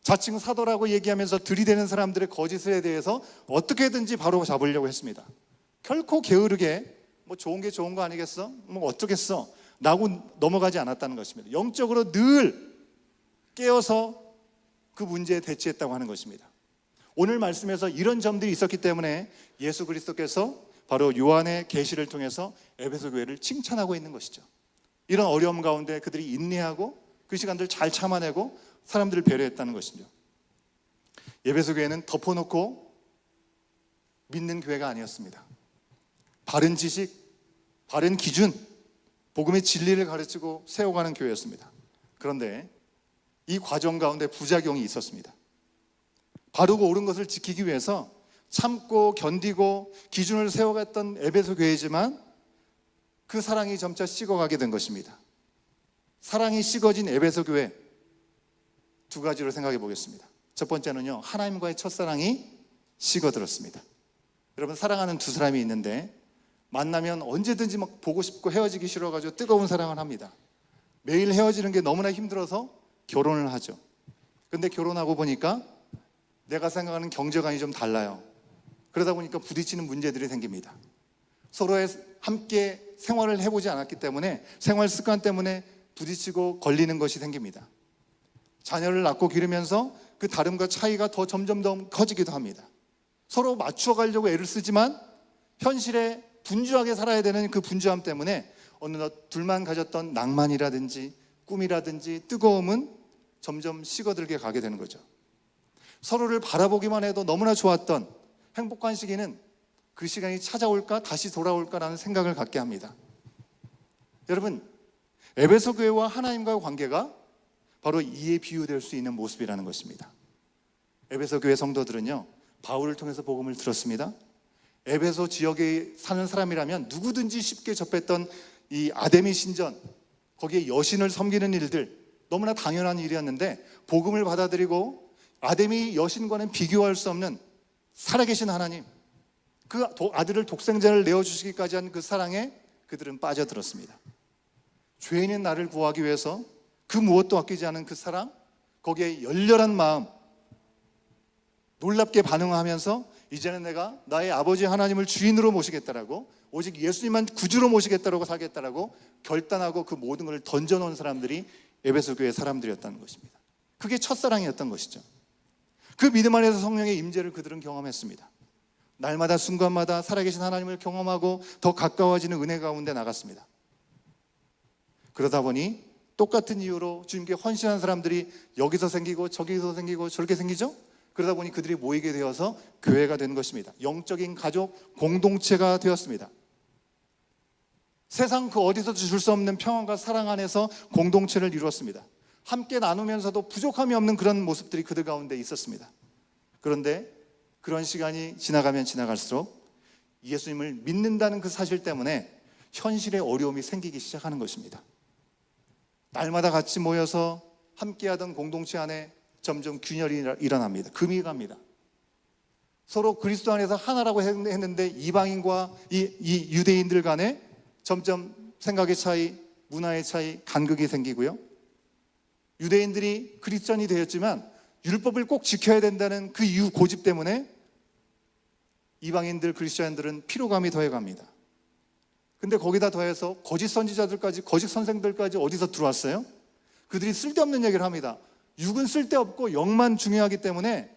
자칭 사도라고 얘기하면서 들이대는 사람들의 거짓에 대해서 어떻게든지 바로 잡으려고 했습니다. 결코 게으르게 좋은 게 좋은 거 아니겠어? 어쩌겠어? 라고 넘어가지 않았다는 것입니다. 영적으로 늘 깨어서 그 문제에 대치했다고 하는 것입니다. 오늘 말씀에서 이런 점들이 있었기 때문에 예수 그리스도께서 바로 요한의 계시를 통해서 에베소 교회를 칭찬하고 있는 것이죠. 이런 어려움 가운데 그들이 인내하고 그 시간들을 잘 참아내고 사람들을 배려했다는 것이죠. 에베소 교회는 덮어놓고 믿는 교회가 아니었습니다. 바른 지식, 바른 기준, 복음의 진리를 가르치고 세워가는 교회였습니다. 그런데 이 과정 가운데 부작용이 있었습니다. 바르고 옳은 것을 지키기 위해서 참고 견디고 기준을 세워갔던 에베소 교회지만 그 사랑이 점차 식어가게 된 것입니다. 사랑이 식어진 에베소 교회, 두 가지로 생각해 보겠습니다. 첫 번째는요, 하나님과의 첫사랑이 식어들었습니다. 여러분, 사랑하는 두 사람이 있는데 만나면 언제든지 막 보고 싶고 헤어지기 싫어가지고 뜨거운 사랑을 합니다. 매일 헤어지는 게 너무나 힘들어서 결혼을 하죠. 근데 결혼하고 보니까 내가 생각하는 경제관이 좀 달라요. 그러다 보니까 부딪히는 문제들이 생깁니다. 서로의 함께 생활을 해보지 않았기 때문에 생활 습관 때문에 부딪히고 걸리는 것이 생깁니다. 자녀를 낳고 기르면서 그 다름과 차이가 점점 더 커지기도 합니다. 서로 맞춰가려고 애를 쓰지만 현실에 분주하게 살아야 되는 그 분주함 때문에 어느덧 둘만 가졌던 낭만이라든지 꿈이라든지 뜨거움은 점점 식어들게 가게 되는 거죠. 서로를 바라보기만 해도 너무나 좋았던 행복한 시기는 그 시간이 찾아올까 다시 돌아올까라는 생각을 갖게 합니다. 여러분, 에베소 교회와 하나님과의 관계가 바로 이에 비유될 수 있는 모습이라는 것입니다. 에베소 교회 성도들은요, 바울을 통해서 복음을 들었습니다. 에베소 지역에 사는 사람이라면 누구든지 쉽게 접했던 이 아데미 신전, 거기에 여신을 섬기는 일들, 너무나 당연한 일이었는데 복음을 받아들이고 아데미 여신과는 비교할 수 없는 살아계신 하나님, 그 아들을 독생자를 내어주시기까지 한 그 사랑에 그들은 빠져들었습니다. 죄인인 나를 구하기 위해서 그 무엇도 아끼지 않은 그 사랑, 거기에 열렬한 마음, 놀랍게 반응하면서 이제는 내가 나의 아버지 하나님을 주인으로 모시겠다라고, 오직 예수님만 구주로 모시겠다라고 살겠다라고 결단하고 그 모든 걸 던져놓은 사람들이 에베소 교회 사람들이었다는 것입니다. 그게 첫사랑이었던 것이죠. 그 믿음 안에서 성령의 임재를 그들은 경험했습니다. 날마다 순간마다 살아계신 하나님을 경험하고 더 가까워지는 은혜 가운데 나갔습니다. 그러다 보니 똑같은 이유로 주님께 헌신한 사람들이 여기서 생기고 저기서 생기고 저렇게 생기죠. 그러다 보니 그들이 모이게 되어서 교회가 된 것입니다. 영적인 가족 공동체가 되었습니다. 세상 그 어디서도 줄 수 없는 평안과 사랑 안에서 공동체를 이루었습니다. 함께 나누면서도 부족함이 없는 그런 모습들이 그들 가운데 있었습니다. 그런데 그런 시간이 지나가면 지나갈수록 예수님을 믿는다는 그 사실 때문에 현실의 어려움이 생기기 시작하는 것입니다. 날마다 같이 모여서 함께하던 공동체 안에 점점 균열이 일어납니다. 금이 갑니다. 서로 그리스도 안에서 하나라고 했는데 이방인과 이 유대인들 간에 점점 생각의 차이, 문화의 차이, 간극이 생기고요. 유대인들이 그리스천이 되었지만 율법을 꼭 지켜야 된다는 그 이유 고집 때문에 이방인들, 그리스천들은 피로감이 더해갑니다. 근데 거기다 더해서 거짓 선지자들까지, 거짓 선생들까지 어디서 들어왔어요? 그들이 쓸데없는 얘기를 합니다. 육은 쓸데없고 영만 중요하기 때문에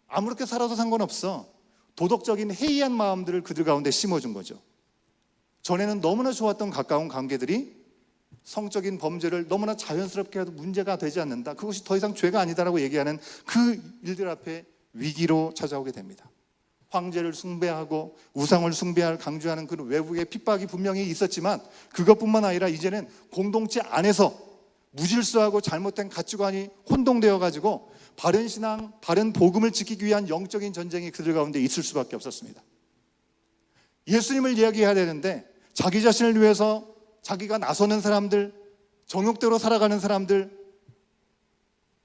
아무렇게 살아도 상관없어. 도덕적인 해이한 마음들을 그들 가운데 심어준 거죠. 전에는 너무나 좋았던 가까운 관계들이 성적인 범죄를 너무나 자연스럽게 해도 문제가 되지 않는다, 그것이 더 이상 죄가 아니다라고 얘기하는 그 일들 앞에 위기로 찾아오게 됩니다. 황제를 숭배하고 우상을 숭배할 강조하는 그 외부의 핍박이 분명히 있었지만 그것뿐만 아니라 이제는 공동체 안에서 무질서하고 잘못된 가치관이 혼동되어 가지고 바른 신앙, 바른 복음을 지키기 위한 영적인 전쟁이 그들 가운데 있을 수밖에 없었습니다. 예수님을 이야기해야 되는데 자기 자신을 위해서 자기가 나서는 사람들, 정욕대로 살아가는 사람들,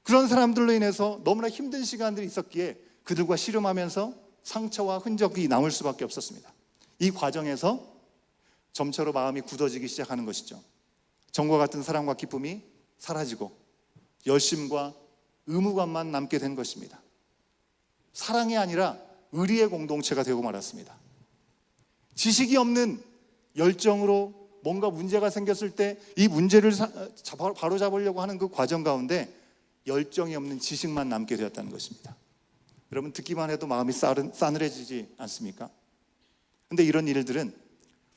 그런 사람들로 인해서 너무나 힘든 시간들이 있었기에 그들과 씨름하면서 상처와 흔적이 남을 수밖에 없었습니다. 이 과정에서 점차로 마음이 굳어지기 시작하는 것이죠. 전과 같은 사랑과 기쁨이 사라지고 열심과 의무감만 남게 된 것입니다. 사랑이 아니라 의리의 공동체가 되고 말았습니다. 지식이 없는 열정으로 뭔가 문제가 생겼을 때 이 문제를 바로잡으려고 하는 그 과정 가운데 열정이 없는 지식만 남게 되었다는 것입니다. 여러분, 듣기만 해도 마음이 싸늘해지지 않습니까? 근데 이런 일들은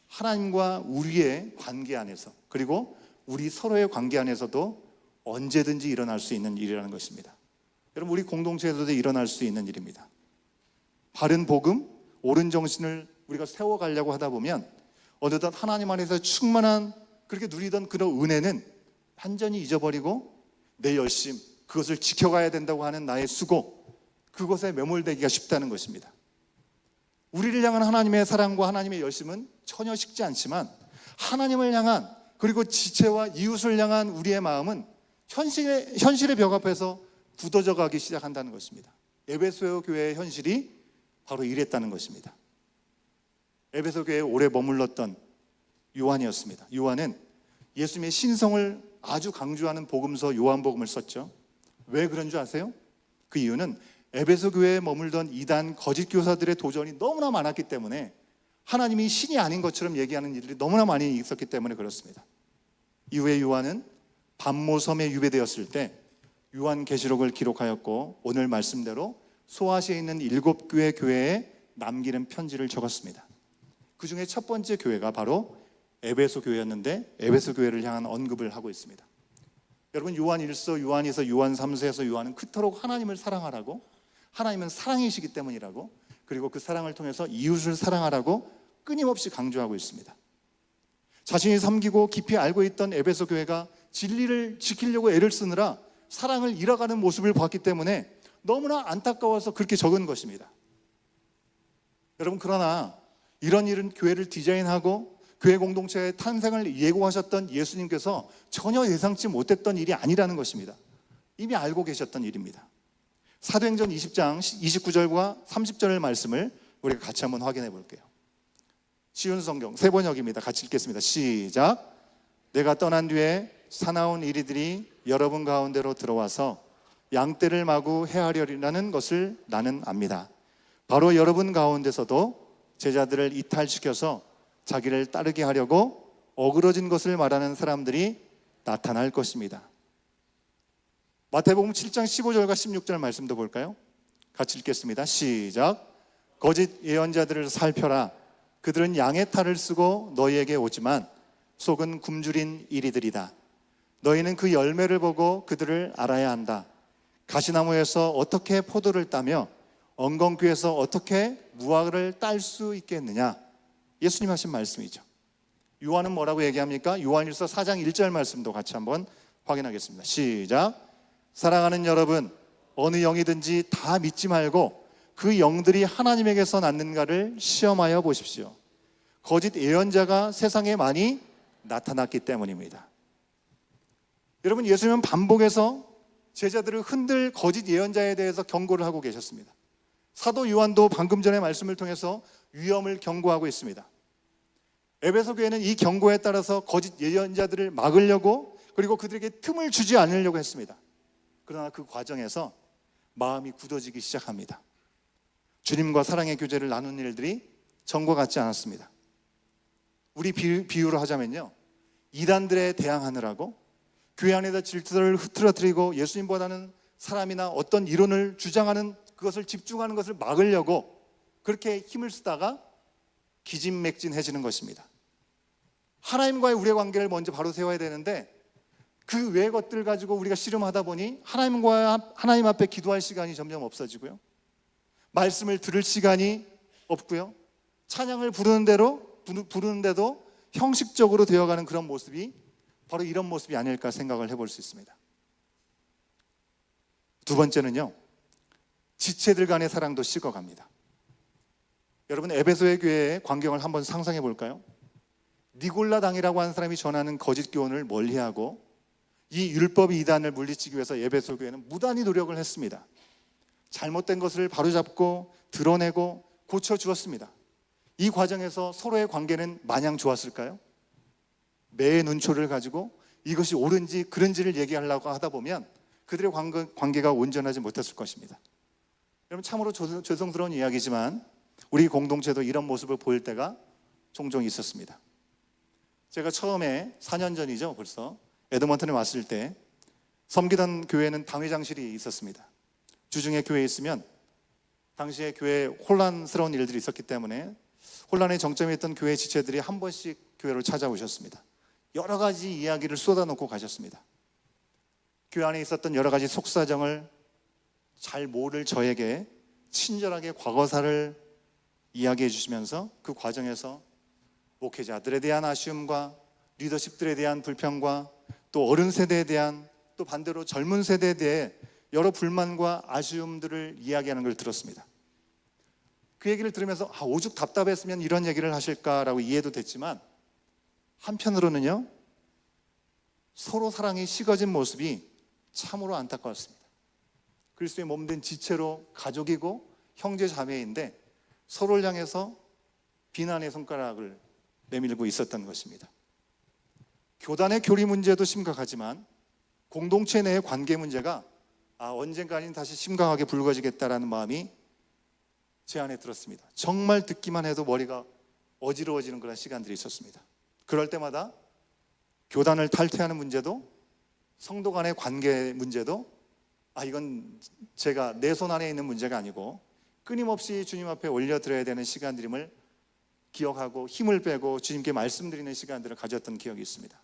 하나님과 우리의 관계 안에서, 그리고 우리 서로의 관계 안에서도 언제든지 일어날 수 있는 일이라는 것입니다. 여러분, 우리 공동체에서도 일어날 수 있는 일입니다. 바른 복음, 옳은 정신을 우리가 세워가려고 하다 보면 어느덧 하나님 안에서 충만한 그렇게 누리던 그런 은혜는 완전히 잊어버리고 내 열심, 그것을 지켜가야 된다고 하는 나의 수고, 그것에 매몰되기가 쉽다는 것입니다. 우리를 향한 하나님의 사랑과 하나님의 열심은 전혀 식지 않지만 하나님을 향한 그리고 지체와 이웃을 향한 우리의 마음은 현실의 벽 앞에서 굳어져 가기 시작한다는 것입니다. 에베소 교회의 현실이 바로 이랬다는 것입니다. 에베소 교회에 오래 머물렀던 요한이었습니다. 요한은 예수님의 신성을 아주 강조하는 복음서 요한복음을 썼죠. 왜 그런 줄 아세요? 그 이유는 에베소 교회에 머물던 이단 거짓 교사들의 도전이 너무나 많았기 때문에, 하나님이 신이 아닌 것처럼 얘기하는 일들이 너무나 많이 있었기 때문에 그렇습니다. 이후에 요한은 반모섬에 유배되었을 때 요한계시록을 기록하였고, 오늘 말씀대로 소아시아에 있는 7교회 교회에 남기는 편지를 적었습니다. 그 중에 첫 번째 교회가 바로 에베소 교회였는데, 에베소 교회를 향한 언급을 하고 있습니다. 여러분, 요한 1서, 요한 2서, 요한 3서에서 요한은 그토록 하나님을 사랑하라고, 하나님은 사랑이시기 때문이라고, 그리고 그 사랑을 통해서 이웃을 사랑하라고 끊임없이 강조하고 있습니다. 자신이 섬기고 깊이 알고 있던 에베소 교회가 진리를 지키려고 애를 쓰느라 사랑을 잃어가는 모습을 봤기 때문에 너무나 안타까워서 그렇게 적은 것입니다. 여러분, 그러나 이런 일은 교회를 디자인하고 교회 공동체의 탄생을 예고하셨던 예수님께서 전혀 예상치 못했던 일이 아니라는 것입니다. 이미 알고 계셨던 일입니다. 사도행전 20장 29절과 30절의 말씀을 우리가 같이 한번 확인해 볼게요. 쉬운 성경 세 번역입니다. 같이 읽겠습니다. 시작. 내가 떠난 뒤에 사나운 이리들이 여러분 가운데로 들어와서 양떼를 마구 해하려리라는 것을 나는 압니다. 바로 여러분 가운데서도 제자들을 이탈시켜서 자기를 따르게 하려고 어그러진 것을 말하는 사람들이 나타날 것입니다. 마태복음 7장 15절과 16절 말씀도 볼까요? 같이 읽겠습니다. 시작. 거짓 예언자들을 살펴라. 그들은 양의 탈을 쓰고 너희에게 오지만 속은 굶주린 이리들이다. 너희는 그 열매를 보고 그들을 알아야 한다. 가시나무에서 어떻게 포도를 따며 엉겅퀴에서 어떻게 무화과를 딸 수 있겠느냐? 예수님 하신 말씀이죠. 요한은 뭐라고 얘기합니까? 요한일서 4장 1절 말씀도 같이 한번 확인하겠습니다. 시작. 사랑하는 여러분, 어느 영이든지 다 믿지 말고 그 영들이 하나님에게서 났는가를 시험하여 보십시오. 거짓 예언자가 세상에 많이 나타났기 때문입니다. 여러분, 예수님은 반복해서 제자들을 흔들 거짓 예언자에 대해서 경고를 하고 계셨습니다. 사도 요한도 방금 전의 말씀을 통해서 위험을 경고하고 있습니다. 에베소 교회는 이 경고에 따라서 거짓 예언자들을 막으려고, 그리고 그들에게 틈을 주지 않으려고 했습니다. 그러나 그 과정에서 마음이 굳어지기 시작합니다. 주님과 사랑의 교제를 나눈 일들이 전과 같지 않았습니다. 우리 비유로 하자면요, 이단들에 대항하느라고 교회 안에다 질서를 흐트러뜨리고 예수님보다는 사람이나 어떤 이론을 주장하는 그것을 집중하는 것을 막으려고 그렇게 힘을 쓰다가 기진맥진해지는 것입니다. 하나님과의 우리의 관계를 먼저 바로 세워야 되는데, 그 외의 것들 가지고 우리가 씨름하다 보니 하나님 앞에 기도할 시간이 점점 없어지고요, 말씀을 들을 시간이 없고요, 찬양을 부르는데도 형식적으로 되어가는 그런 모습이 바로 이런 모습이 아닐까 생각을 해볼 수 있습니다. 두 번째는요, 지체들 간의 사랑도 식어갑니다. 여러분, 에베소의 교회의 광경을 한번 상상해 볼까요? 니골라 당이라고 하는 사람이 전하는 거짓 교훈을 멀리하고 이 율법 이단을 물리치기 위해서 에베소 교회는 무단히 노력을 했습니다. 잘못된 것을 바로잡고 드러내고 고쳐주었습니다. 이 과정에서 서로의 관계는 마냥 좋았을까요? 매의 눈초를 가지고 이것이 옳은지 그른지를 얘기하려고 하다 보면 그들의 관계가 온전하지 못했을 것입니다. 여러분, 참으로 죄송스러운 이야기지만 우리 공동체도 이런 모습을 보일 때가 종종 있었습니다. 제가 처음에 4년 전이죠, 벌써 에드먼턴에 왔을 때 섬기던 교회는 당회장실이 있었습니다. 주중에 교회에 있으면 당시에 교회에 혼란스러운 일들이 있었기 때문에 혼란의 정점에 있던 교회 지체들이 한 번씩 교회로 찾아오셨습니다. 여러 가지 이야기를 쏟아놓고 가셨습니다. 교회 안에 있었던 여러 가지 속사정을 잘 모를 저에게 친절하게 과거사를 이야기해 주시면서 그 과정에서 목회자들에 대한 아쉬움과 리더십들에 대한 불평과 또 어른 세대에 대한 또 반대로 젊은 세대에 대해 여러 불만과 아쉬움들을 이야기하는 걸 들었습니다. 그 얘기를 들으면서 오죽 답답했으면 이런 얘기를 하실까라고 이해도 됐지만 한편으로는요, 서로 사랑이 식어진 모습이 참으로 안타까웠습니다. 그리스도의 몸된 지체로 가족이고 형제 자매인데 서로를 향해서 비난의 손가락을 내밀고 있었던 것입니다. 교단의 교리 문제도 심각하지만 공동체 내의 관계 문제가 언젠가는 다시 심각하게 불거지겠다라는 마음이 제 안에 들었습니다. 정말 듣기만 해도 머리가 어지러워지는 그런 시간들이 있었습니다. 그럴 때마다 교단을 탈퇴하는 문제도 성도 간의 관계 문제도 이건 제가 내 손 안에 있는 문제가 아니고 끊임없이 주님 앞에 올려드려야 되는 시간들임을 기억하고 힘을 빼고 주님께 말씀드리는 시간들을 가졌던 기억이 있습니다.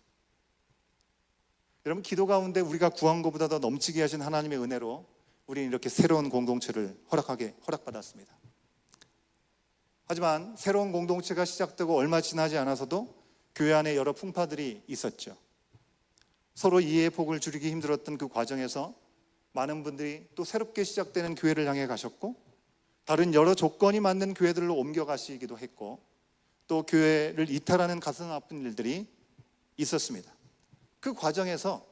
여러분, 기도 가운데 우리가 구한 것보다 더 넘치게 하신 하나님의 은혜로 우리는 이렇게 새로운 공동체를 허락받았습니다. 하지만 새로운 공동체가 시작되고 얼마 지나지 않아서도 교회 안에 여러 풍파들이 있었죠. 서로 이해의 폭을 줄이기 힘들었던 그 과정에서 많은 분들이 또 새롭게 시작되는 교회를 향해 가셨고 다른 여러 조건이 맞는 교회들로 옮겨가시기도 했고 또 교회를 이탈하는 가슴 아픈 일들이 있었습니다. 그 과정에서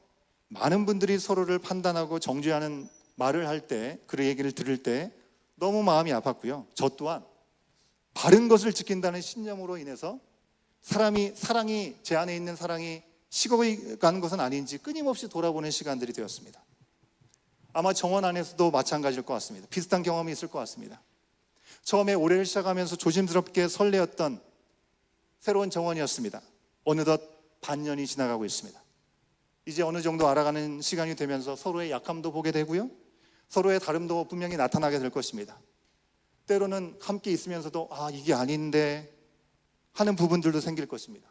많은 분들이 서로를 판단하고 정죄하는 말을 할 때, 그 얘기를 들을 때 너무 마음이 아팠고요. 저 또한 바른 것을 지킨다는 신념으로 인해서 사랑이 제 안에 있는 사랑이 식어가는 것은 아닌지 끊임없이 돌아보는 시간들이 되었습니다. 아마 정원 안에서도 마찬가지일 것 같습니다. 비슷한 경험이 있을 것 같습니다. 처음에 올해를 시작하면서 조심스럽게 설레었던 새로운 정원이었습니다. 어느덧 반년이 지나가고 있습니다. 이제 어느 정도 알아가는 시간이 되면서 서로의 약함도 보게 되고요, 서로의 다름도 분명히 나타나게 될 것입니다. 때로는 함께 있으면서도 이게 아닌데 하는 부분들도 생길 것입니다.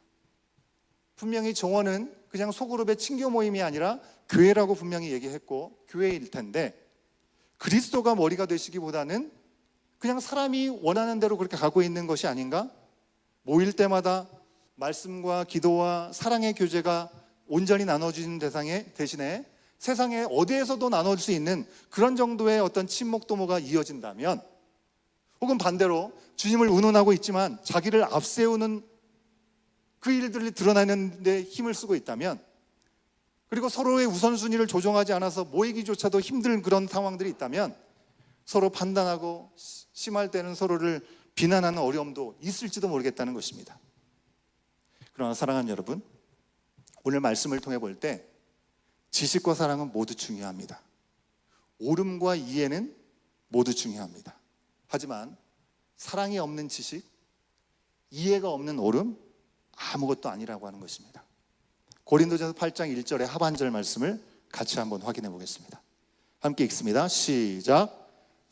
분명히 정원은 그냥 소그룹의 친교 모임이 아니라 교회라고 분명히 얘기했고 교회일 텐데 그리스도가 머리가 되시기보다는 그냥 사람이 원하는 대로 그렇게 가고 있는 것이 아닌가? 모일 때마다 말씀과 기도와 사랑의 교제가 온전히 나눠지는 대신에 세상에 어디에서도 나눠질 수 있는 그런 정도의 어떤 친목 도모가 이어진다면, 혹은 반대로 주님을 운운하고 있지만 자기를 앞세우는 그 일들이 드러나는 데 힘을 쓰고 있다면, 그리고 서로의 우선순위를 조정하지 않아서 모이기조차도 힘든 그런 상황들이 있다면 서로 판단하고 심할 때는 서로를 비난하는 어려움도 있을지도 모르겠다는 것입니다. 그러나 사랑하는 여러분, 오늘 말씀을 통해 볼 때 지식과 사랑은 모두 중요합니다. 옳음과 이해는 모두 중요합니다. 하지만 사랑이 없는 지식, 이해가 없는 옳음, 아무것도 아니라고 하는 것입니다. 고린도전서 8장 1절의 하반절 말씀을 같이 한번 확인해 보겠습니다. 함께 읽습니다. 시작.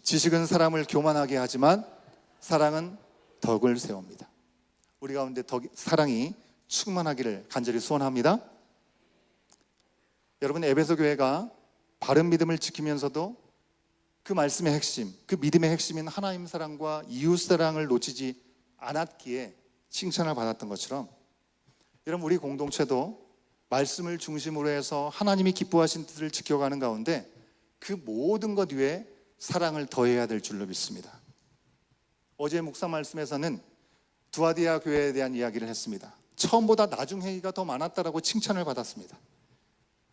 지식은 사람을 교만하게 하지만 사랑은 덕을 세웁니다. 우리 가운데 사랑이 충만하기를 간절히 소원합니다. 여러분, 에베소 교회가 바른 믿음을 지키면서도 그 말씀의 핵심, 그 믿음의 핵심인 하나님 사랑과 이웃 사랑을 놓치지 않았기에 칭찬을 받았던 것처럼, 여러분, 우리 공동체도 말씀을 중심으로 해서 하나님이 기뻐하신 뜻을 지켜가는 가운데 그 모든 것 위에 사랑을 더해야 될 줄로 믿습니다. 어제 묵상 말씀에서는 두아디아 교회에 대한 이야기를 했습니다. 처음보다 나중 행위가 더 많았다라고 칭찬을 받았습니다.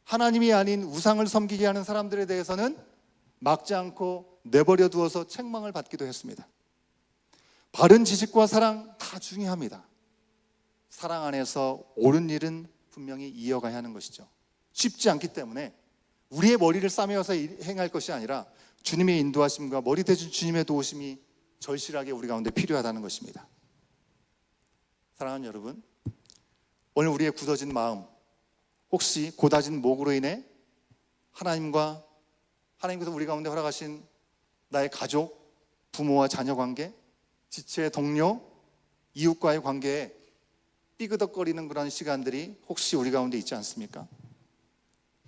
하나님이 아닌 우상을 섬기게 하는 사람들에 대해서는 막지 않고 내버려 두어서 책망을 받기도 했습니다. 바른 지식과 사랑 다 중요합니다. 사랑 안에서 옳은 일은 분명히 이어가야 하는 것이죠. 쉽지 않기 때문에 우리의 머리를 싸매어서 행할 것이 아니라 주님의 인도하심과 머리 대신 주님의 도우심이 절실하게 우리 가운데 필요하다는 것입니다. 사랑하는 여러분, 오늘 우리의 굳어진 마음, 혹시 고다진 목으로 인해 하나님께서 우리 가운데 허락하신 나의 가족, 부모와 자녀 관계, 지체의 동료, 이웃과의 관계에 삐그덕거리는 그런 시간들이 혹시 우리 가운데 있지 않습니까?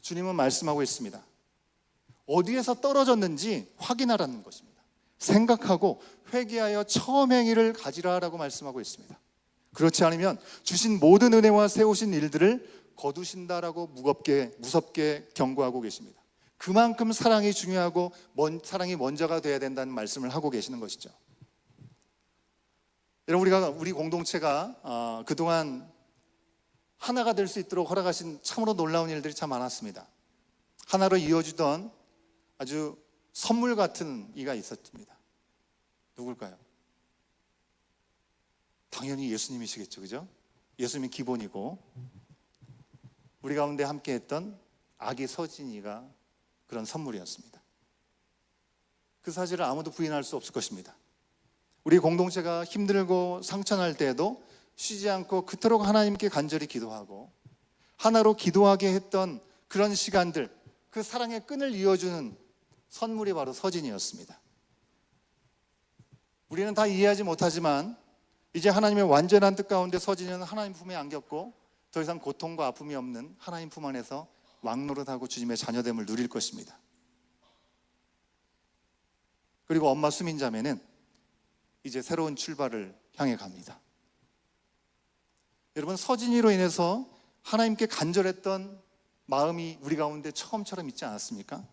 주님은 말씀하고 있습니다. 어디에서 떨어졌는지 확인하라는 것입니다. 생각하고 회개하여 처음 행위를 가지라라고 말씀하고 있습니다. 그렇지 않으면 주신 모든 은혜와 세우신 일들을 거두신다라고 무섭게 경고하고 계십니다. 그만큼 사랑이 중요하고 사랑이 먼저가 돼야 된다는 말씀을 하고 계시는 것이죠. 여러분, 우리 공동체가 그동안 하나가 될 수 있도록 허락하신 참으로 놀라운 일들이 참 많았습니다. 하나로 이어지던 아주 선물 같은 이가 있었습니다. 누굴까요? 당연히 예수님이시겠죠, 그죠? 예수님이 기본이고 우리 가운데 함께했던 아기 서진이가 그런 선물이었습니다. 그 사실을 아무도 부인할 수 없을 것입니다. 우리 공동체가 힘들고 상처날 때에도 쉬지 않고 그토록 하나님께 간절히 기도하고 하나로 기도하게 했던 그런 시간들, 그 사랑의 끈을 이어주는 선물이 바로 서진이었습니다. 우리는 다 이해하지 못하지만 이제 하나님의 완전한 뜻 가운데 서진이는 하나님 품에 안겼고 더 이상 고통과 아픔이 없는 하나님 품 안에서 왕노릇하고 주님의 자녀됨을 누릴 것입니다. 그리고 엄마 수민 자매는 이제 새로운 출발을 향해 갑니다. 여러분, 서진이로 인해서 하나님께 간절했던 마음이 우리 가운데 처음처럼 있지 않았습니까?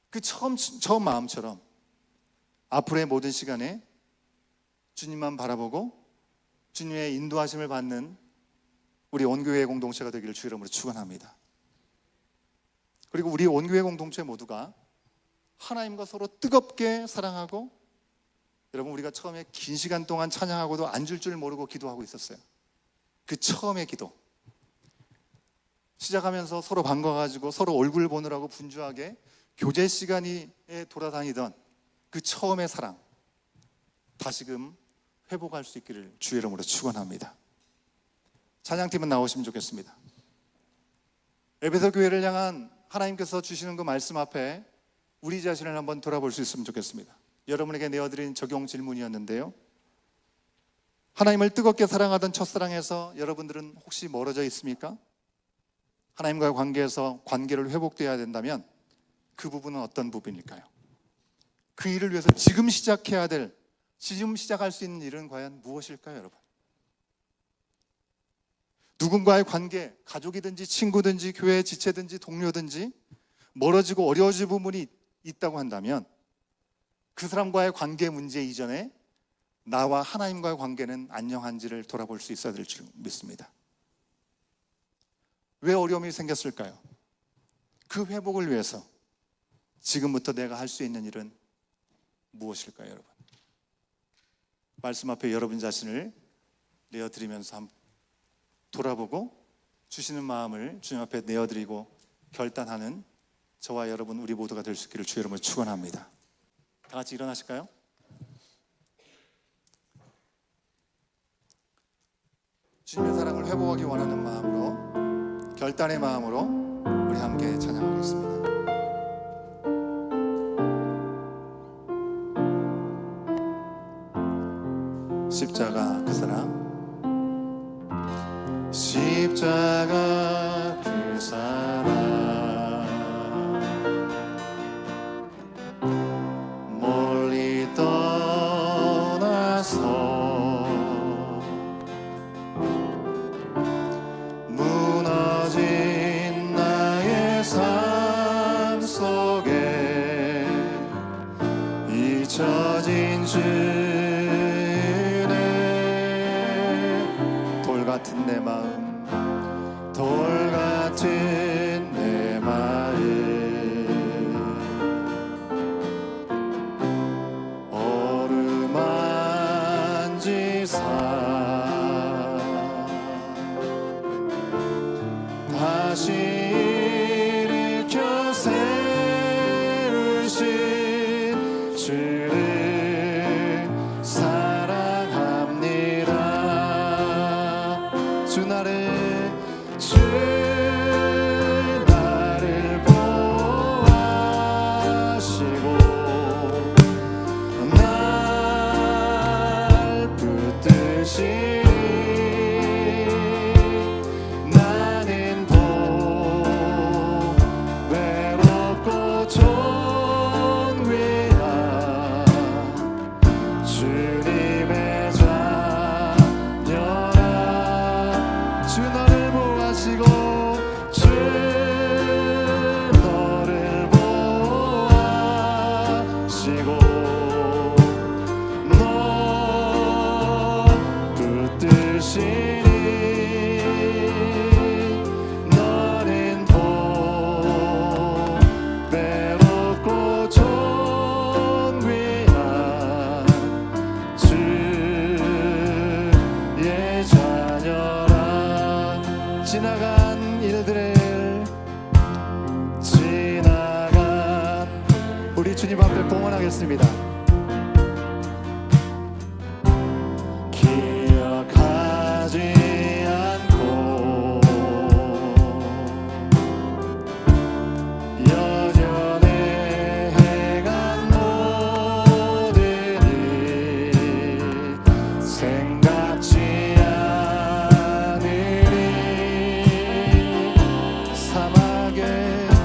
그 처음 마음처럼 앞으로의 모든 시간에 주님만 바라보고 주님의 인도하심을 받는 우리 온교회 공동체가 되기를 주의 이름으로 축원합니다. 그리고 우리 온교회 공동체 모두가 하나님과 서로 뜨겁게 사랑하고, 여러분, 우리가 처음에 긴 시간 동안 찬양하고도 앉을 줄 모르고 기도하고 있었어요. 그 처음의 기도, 시작하면서 서로 반가워가지고 서로 얼굴 보느라고 분주하게 교제 시간에 돌아다니던 그 처음의 사랑, 다시금 회복할 수 있기를 주의 이름으로 축원합니다. 찬양팀은 나오시면 좋겠습니다. 에베소 교회를 향한 하나님께서 주시는 그 말씀 앞에 우리 자신을 한번 돌아볼 수 있으면 좋겠습니다. 여러분에게 내어드린 적용 질문이었는데요, 하나님을 뜨겁게 사랑하던 첫사랑에서 여러분들은 혹시 멀어져 있습니까? 하나님과의 관계에서 관계를 회복되어야 된다면 그 부분은 어떤 부분일까요? 그 일을 위해서 지금 시작할 수 있는 일은 과연 무엇일까요, 여러분? 누군가의 관계, 가족이든지 친구든지 교회 지체든지 동료든지 멀어지고 어려워질 부분이 있다고 한다면 그 사람과의 관계 문제 이전에 나와 하나님과의 관계는 안녕한지를 돌아볼 수 있어야 될 줄 믿습니다. 왜 어려움이 생겼을까요? 그 회복을 위해서 지금부터 내가 할 수 있는 일은 무엇일까요, 여러분? 말씀 앞에 여러분 자신을 내어드리면서 한번 돌아보고 주시는 마음을 주님 앞에 내어드리고 결단하는 저와 여러분 우리 모두가 될 수 있기를 주의 이름으로 축원합니다. 다 같이 일어나실까요? 주님의 사랑을 회복하기 원하는 마음으로, 결단의 마음으로 우리 함께 찬양하겠습니다. 십자가 그 사랑, 십자가 그 사랑, 멀리 떠나서 무너진 나의 삶 속에 잊혀진 같은 내 마음, 돌 같은 내 마음, 어루만지사 다시 일으켜 세우신 주를 사랑합니다. 주 나를 주님 앞에 봉헌하겠습니다. 기억하지 않고 여전히 행한 모든 일 생각지 않으리. 사막의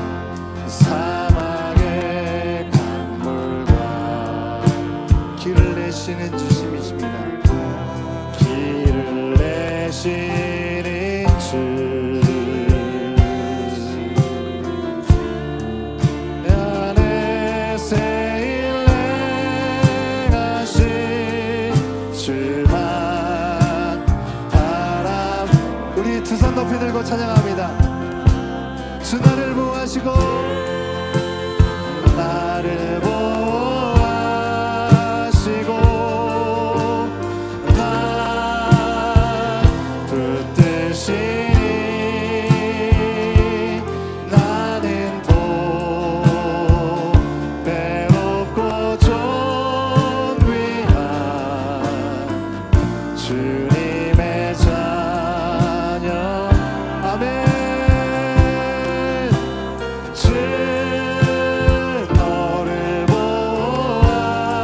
강물과 길을 내시는 주님이십니다. 길을 내시는 주, 내 안에 새 일 행하신 주만 바라. 우리 두 손 높이 들고 찬양합니다. 주 나를 보호하시고 나를 보호하시고 나 붙드시니 나는 보배롭고 존귀한 주님의 자녀. 아멘. 너를 보호하시고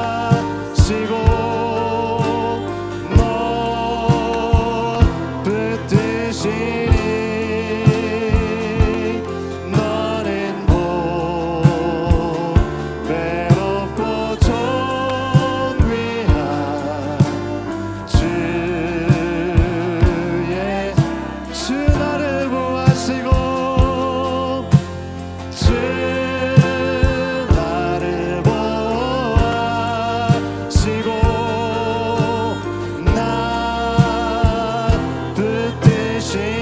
너 붙드시니 너는 보배롭고 존귀한 주의 주 나를 보호하시고 주 나를 보호하시고 나 붙드시니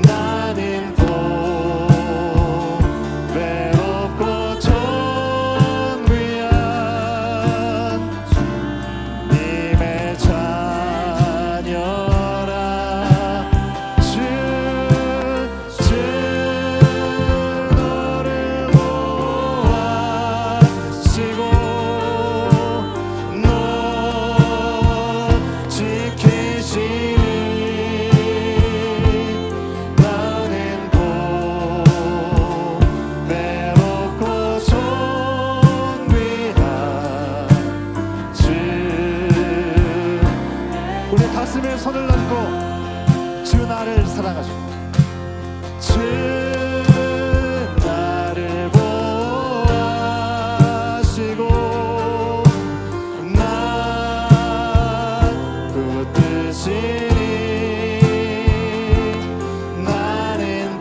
나는 보배롭고 존귀한 주님의 자녀라. 주 너를 보호하시고 너 지키시니 나는 보배롭고 존귀한 주. 우리 가슴에 손을 얹고 주 나를 사랑하시고 주 나를 보호하시고 나 붙드시니 나는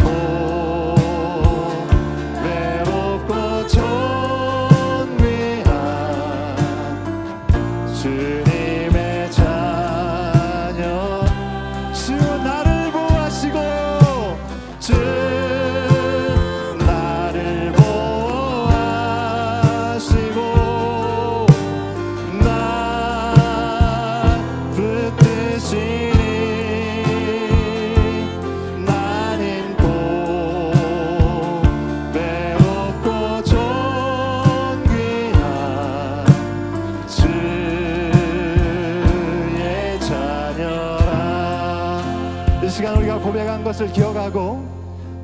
보배롭고 존귀한 주님의 자녀. 주 나를 보호하시고 주 나를 보호하시고 나 붙드시니 나는 보배롭고 존귀한 주의 자녀라. 이 시간 우리가 고백한 것을 기억하고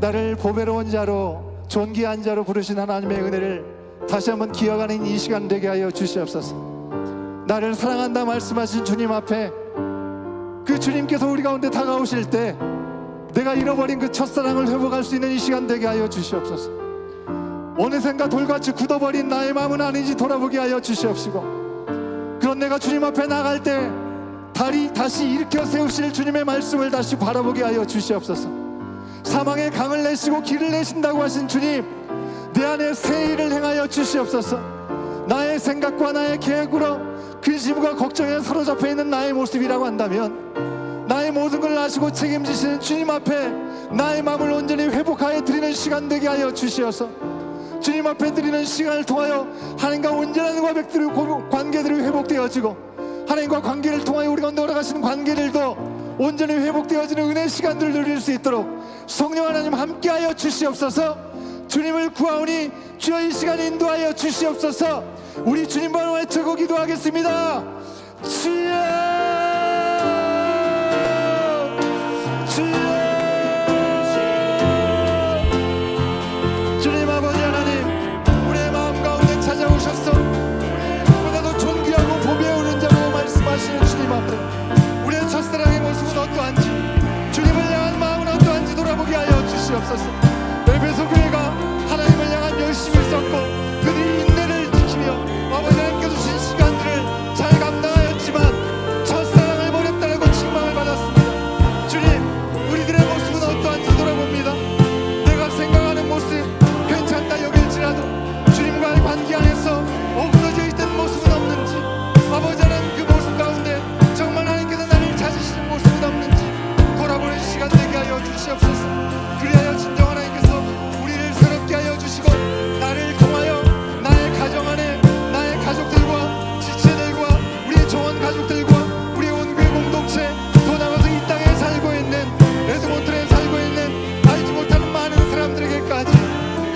나를 보배로운 자로 존귀한 자로 부르신 하나님의 은혜를 다시 한번 기억하는 이 시간 되게 하여 주시옵소서. 나를 사랑한다 말씀하신 주님 앞에 그 주님께서 우리 가운데 다가오실 때 내가 잃어버린 그 첫사랑을 회복할 수 있는 이 시간 되게 하여 주시옵소서. 어느샌가 돌같이 굳어버린 나의 마음은 아닌지 돌아보게 하여 주시옵시고 그런 내가 주님 앞에 나갈 때 다시 일으켜 세우실 주님의 말씀을 다시 바라보게 하여 주시옵소서. 사망의 강을 내시고 길을 내신다고 하신 주님, 내 안에 새 일을 행하여 주시옵소서. 나의 생각과 나의 계획으로 근심과 걱정에 사로잡혀 있는 나의 모습이라고 한다면 나의 모든 걸 아시고 책임지시는 주님 앞에 나의 마음을 온전히 회복하여 드리는 시간 되게 하여 주시어서 주님 앞에 드리는 시간을 통하여 하나님과 온전한 관계들이 회복되어지고 하나님과 관계를 통하여 우리가 돌아가시는 관계들도 온전히 회복되어지는 은혜 시간들을 누릴 수 있도록 성령 하나님 함께하여 주시옵소서. 주님을 구하오니 주여 이 시간 인도하여 주시옵소서. 우리 주님 번호 외치고 기도하겠습니다. 주여 주님 아버지 하나님, 우리의 마음 가운데 찾아오셔서 우리보다도 존귀하고 보배 오는 자라고 말씀하시는 주님 앞에 우리의 첫사랑의 모습은 어떠한지, 주님을 향한 마음은 어떠한지 돌아보게 하여 주시옵소서. 에베소 교회가 하나님을 향한 열심을 썼고 그들이 인내를 지키며 아버지 하나님께 주신 시간들을 잘 감당하였지만 첫사랑을 버렸다라고 책망을 받았습니다. 주님, 우리들의 모습은 어떠한지 돌아봅니다. 내가 생각하는 모습 괜찮다 여길지라도 주님과의 관계 안에서 엎어져 있던 모습은 없는지, 아버지 하나님 그 모습 가운데 정말 하나님께서 나를 찾으시는 모습은 없는지 돌아보는 시간 되게 하여 주시옵소서. 그리하여 진정 하나님께서 우리를 새롭게 하여 주시고 나를 통하여 나의 가정 안에 나의 가족들과 지체들과 우리의 정원 가족들과 우리의 온교회 공동체, 또 나가서 이 땅에 살고 있는 에드몬턴에 살고 있는 알지 못하는 많은 사람들에게까지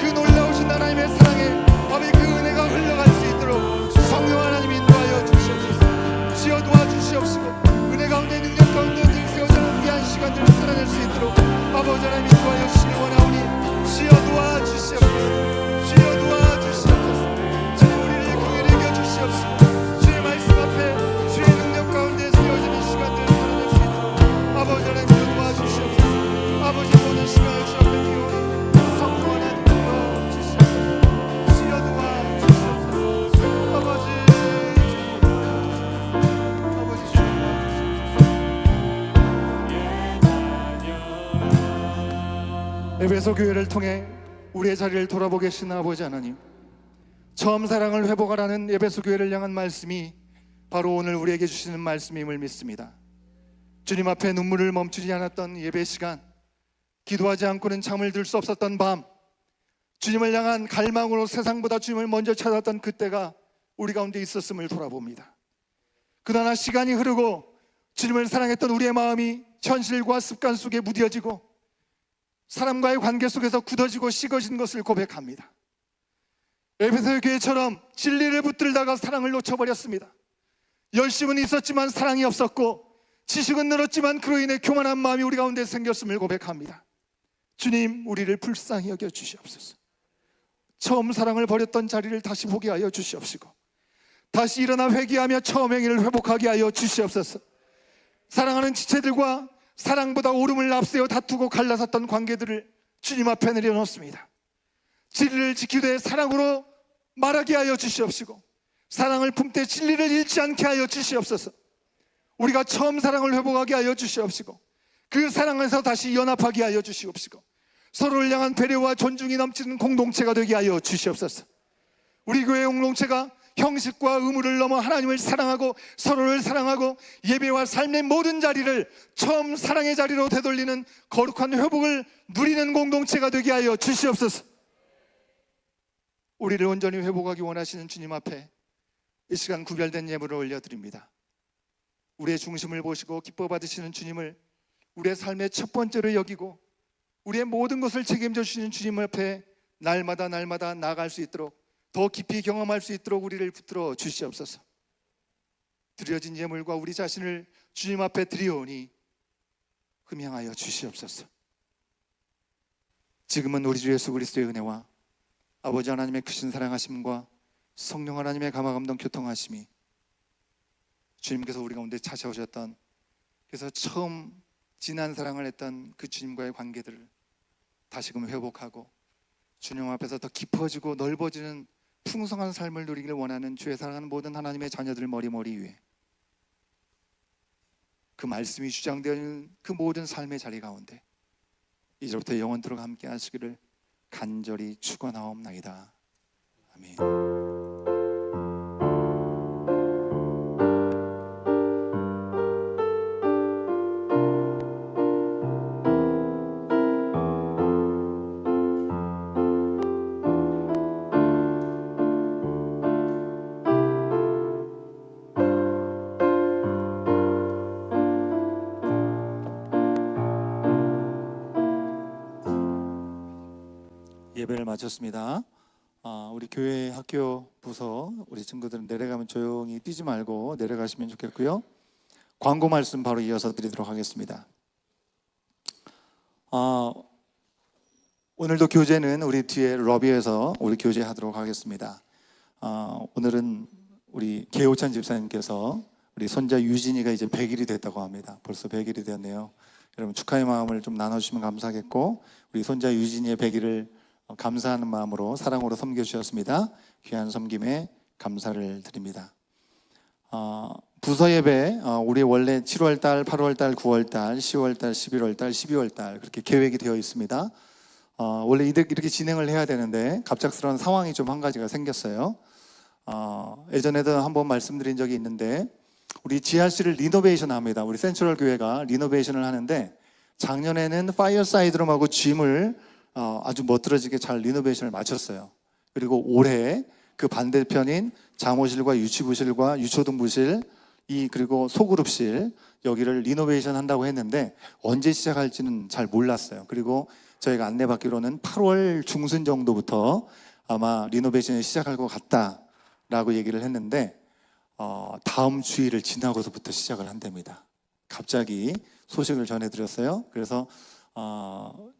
그 놀라우신 하나님의 사랑에 아버지 그 은혜가 흘러갈 수 있도록 성령 하나님 인도하여 주시옵소서. 주여 도와주시옵시고 은혜 가운데 능력 가운데 세워져는 귀한 시간들을 살아낼 수 있도록 아버지 하나님 인도하여 주시길 원하오니 주여 도와주시옵소서. 주여 도와주시옵소서. 주님 우리를 공의를 이겨주시옵시고 주의 말씀 앞에 주의 능력 가운데 세워지는 시간들을 살아낼 수 있도록 아버지 하나님 도와주시옵소서. 아버지 모든 시간을 주 앞에 드리오니 성령 하나님 도와주시옵소서. 주여 도와주시옵소서. 아버지 에베소 교회를 통해 우리의 자리를 돌아보게 하신 아버지 하나님, 처음 사랑을 회복하라는 에베소 교회를 향한 말씀이 바로 오늘 우리에게 주시는 말씀임을 믿습니다. 주님 앞에 눈물을 멈추지 않았던 예배 시간, 기도하지 않고는 잠을 들 수 없었던 밤, 주님을 향한 갈망으로 세상보다 주님을 먼저 찾았던 그때가 우리 가운데 있었음을 돌아봅니다. 그러나 시간이 흐르고 주님을 사랑했던 우리의 마음이 현실과 습관 속에 무뎌지고 사람과의 관계 속에서 굳어지고 식어진 것을 고백합니다. 에베소 교회처럼 진리를 붙들다가 사랑을 놓쳐버렸습니다. 열심은 있었지만 사랑이 없었고 지식은 늘었지만 그로 인해 교만한 마음이 우리 가운데 생겼음을 고백합니다. 주님, 우리를 불쌍히 여겨 주시옵소서. 처음 사랑을 버렸던 자리를 다시 보게 하여 주시옵시고 다시 일어나 회개하며 처음 행위를 회복하게 하여 주시옵소서. 사랑하는 지체들과 사랑보다 오름을 앞세워 다투고 갈라섰던 관계들을 주님 앞에 내려놓습니다. 진리를 지키되 사랑으로 말하게 하여 주시옵시고 사랑을 품되 진리를 잃지 않게 하여 주시옵소서. 우리가 처음 사랑을 회복하게 하여 주시옵시고 그 사랑에서 다시 연합하게 하여 주시옵시고 서로를 향한 배려와 존중이 넘치는 공동체가 되게 하여 주시옵소서. 우리 교회 공동체가 형식과 의무를 넘어 하나님을 사랑하고 서로를 사랑하고 예배와 삶의 모든 자리를 처음 사랑의 자리로 되돌리는 거룩한 회복을 누리는 공동체가 되게 하여 주시옵소서. 우리를 온전히 회복하기 원하시는 주님 앞에 이 시간 구별된 예물을 올려드립니다. 우리의 중심을 보시고 기뻐 받으시는 주님을 우리의 삶의 첫 번째로 여기고 우리의 모든 것을 책임져 주시는 주님 앞에 날마다 나아갈 수 있도록 더 깊이 경험할 수 있도록 우리를 붙들어 주시옵소서. 드려진 예물과 우리 자신을 주님 앞에 드리오니 흠양하여 주시옵소서. 지금은 우리 주 예수 그리스도의 은혜와 아버지 하나님의 크신 사랑하심과 성령 하나님의 감화감동 교통하심이 주님께서 우리 가운데 찾아오셨던, 그래서 처음 진한 사랑을 했던 그 주님과의 관계들을 다시금 회복하고 주님 앞에서 더 깊어지고 넓어지는 풍성한 삶을 누리기를 원하는 주의 사랑하는 모든 하나님의 자녀들 머리 위에 그 말씀이 주장되어 있는 그 모든 삶의 자리 가운데 이제부터 영원토록 함께 하시기를 간절히 축원하옵나이다. 아멘. 예배를 예배를 마쳤습니다. 우리 교회 학교 부서 우리 친구들은 내려가면 조용히 뛰지 말고 내려가시면 좋겠고요. 광고 말씀 바로 이어서 드리도록 하겠습니다. 오늘도 교제는 우리 뒤에 러비에서 우리 교제하도록 하겠습니다. 오늘은 우리 개호찬 집사님께서 우리 손자 유진이가 이제 100일이 됐다고 합니다. 벌써 100일이 되었네요. 여러분 축하의 마음을 좀 나눠주시면 감사하겠고, 우리 손자 유진이의 100일을 감사하는 마음으로 사랑으로 섬겨주셨습니다. 귀한 섬김에 감사를 드립니다. 부서 예배 우리 원래 7월달, 8월달, 9월달, 10월달, 11월달, 12월달 그렇게 계획이 되어 있습니다. 원래 이렇게 진행을 해야 되는데 갑작스러운 상황이 좀 한 가지가 생겼어요. 예전에도 한번 말씀드린 적이 있는데 우리 지하실을 리노베이션 합니다. 우리 센트럴 교회가 리노베이션을 하는데 작년에는 파이어사이드룸하고 짐을 아주 멋들어지게 잘 리노베이션을 마쳤어요. 그리고 올해 그 반대편인 잠옷실과 유치부실과 유초등부실 그리고 소그룹실 여기를 리노베이션 한다고 했는데 언제 시작할지는 잘 몰랐어요. 그리고 저희가 안내받기로는 8월 중순 정도부터 아마 리노베이션이 시작할 것 같다라고 얘기를 했는데 다음 주일을 지나고서부터 시작을 한답니다. 갑자기 소식을 전해드렸어요. 그래서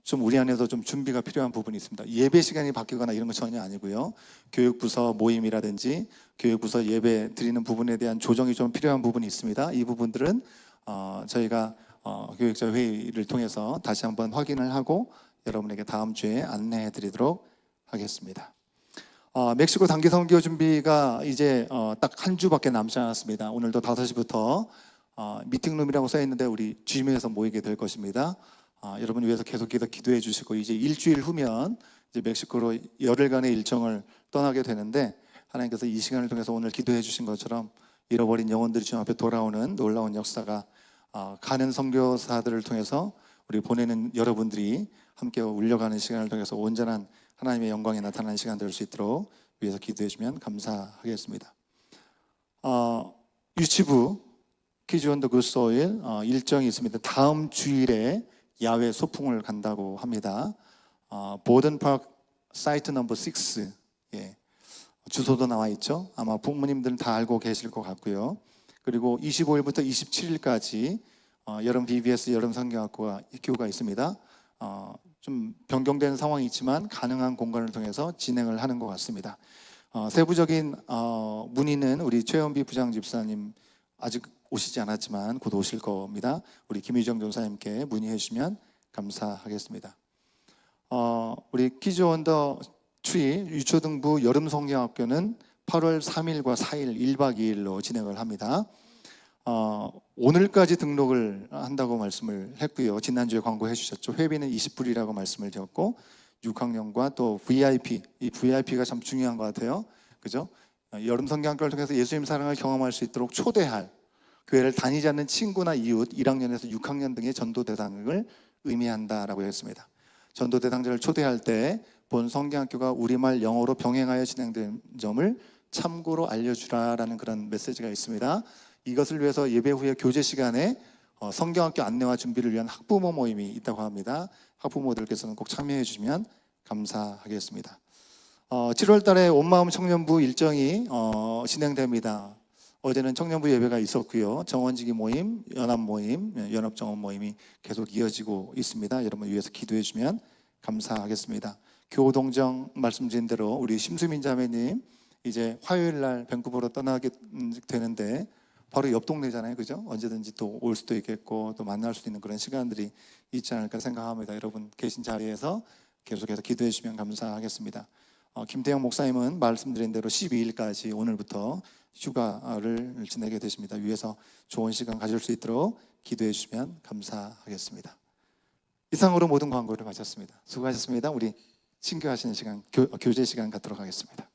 좀 우리 안에서 좀 준비가 필요한 부분이 있습니다. 예배 시간이 바뀌거나 이런 거 전혀 아니고요. 교육부서 모임이라든지 교육부서 예배 드리는 부분에 대한 조정이 좀 필요한 부분이 있습니다. 이 부분들은 저희가 교육자 회의를 통해서 다시 한번 확인을 하고 여러분에게 다음 주에 안내해 드리도록 하겠습니다. 멕시코 단기 선교 준비가 이제 딱 한 주밖에 남지 않았습니다. 오늘도 5시부터 미팅룸이라고 써 있는데 우리 Gym에서 모이게 될 것입니다. 여러분 위해서 계속해서 기도해 주시고 이제 일주일 후면 이제 멕시코로 열흘간의 일정을 떠나게 되는데 하나님께서 이 시간을 통해서 오늘 기도해 주신 것처럼 잃어버린 영혼들이 주님 앞에 돌아오는 놀라운 역사가 가는 선교사들을 통해서 우리 보내는 여러분들이 함께 울려가는 시간을 통해서 온전한 하나님의 영광이 나타나는 시간 될 수 있도록 위해서 기도해 주면 감사하겠습니다. 유치부 키즈 온 더 굿 소일 일정이 있습니다. 다음 주일에 야외 소풍을 간다고 합니다. 보든 파크 사이트 넘버 6 주소도 나와 있죠. 아마 부모님들은 다 알고 계실 것 같고요. 그리고 25일부터 27일까지 여름 BBS 여름 성경학교가 있습니다. 좀 변경된 상황이 있지만 가능한 공간을 통해서 진행을 하는 것 같습니다. 세부적인 문의는 우리 최현비 부장 집사님 아직 오시지 않았지만 곧 오실 겁니다. 우리 김유정 전사님께 문의해 주시면 감사하겠습니다. 우리 키즈 온 더 트리 유초등부 여름 성경학교는 8월 3일과 4일 1박 2일로 진행을 합니다. 오늘까지 등록을 한다고 말씀을 했고요. 지난주에 광고해 주셨죠. 회비는 20불이라고 말씀을 드렸고 6학년과 또 VIP, 이 VIP가 참 중요한 것 같아요. 그죠? 여름 성경학교를 통해서 예수님 사랑을 경험할 수 있도록 초대할 교회를 다니지 않는 친구나 이웃 1학년에서 6학년 등의 전도대상을 의미한다라고 했습니다. 전도대상자를 초대할 때 본 성경학교가 우리말 영어로 병행하여 진행된 점을 참고로 알려주라라는 그런 메시지가 있습니다. 이것을 위해서 예배 후에 교제 시간에 성경학교 안내와 준비를 위한 학부모 모임이 있다고 합니다. 학부모들께서는 꼭 참여해 주시면 감사하겠습니다. 7월 달에 온마음 청년부 일정이 진행됩니다. 어제는 청년부 예배가 있었고요. 정원지기 모임, 연합 모임, 연합정원 모임이 계속 이어지고 있습니다. 여러분 위해서 기도해 주시면 감사하겠습니다. 교동정 말씀드린 대로 우리 심수민 자매님 이제 화요일 날 밴쿠버로 떠나게 되는데 바로 옆 동네잖아요. 그죠? 언제든지 또 올 수도 있겠고 또 만날 수 있는 그런 시간들이 있지 않을까 생각합니다. 여러분 계신 자리에서 계속해서 기도해 주시면 감사하겠습니다. 김태형 목사님은 말씀드린 대로 12일까지 오늘부터 휴가를 지내게 되십니다. 위에서 좋은 시간 가질 수 있도록 기도해 주시면 감사하겠습니다. 이상으로 모든 광고를 마쳤습니다. 수고하셨습니다. 우리 친교하시는 시간, 교제 시간 갖도록 하겠습니다.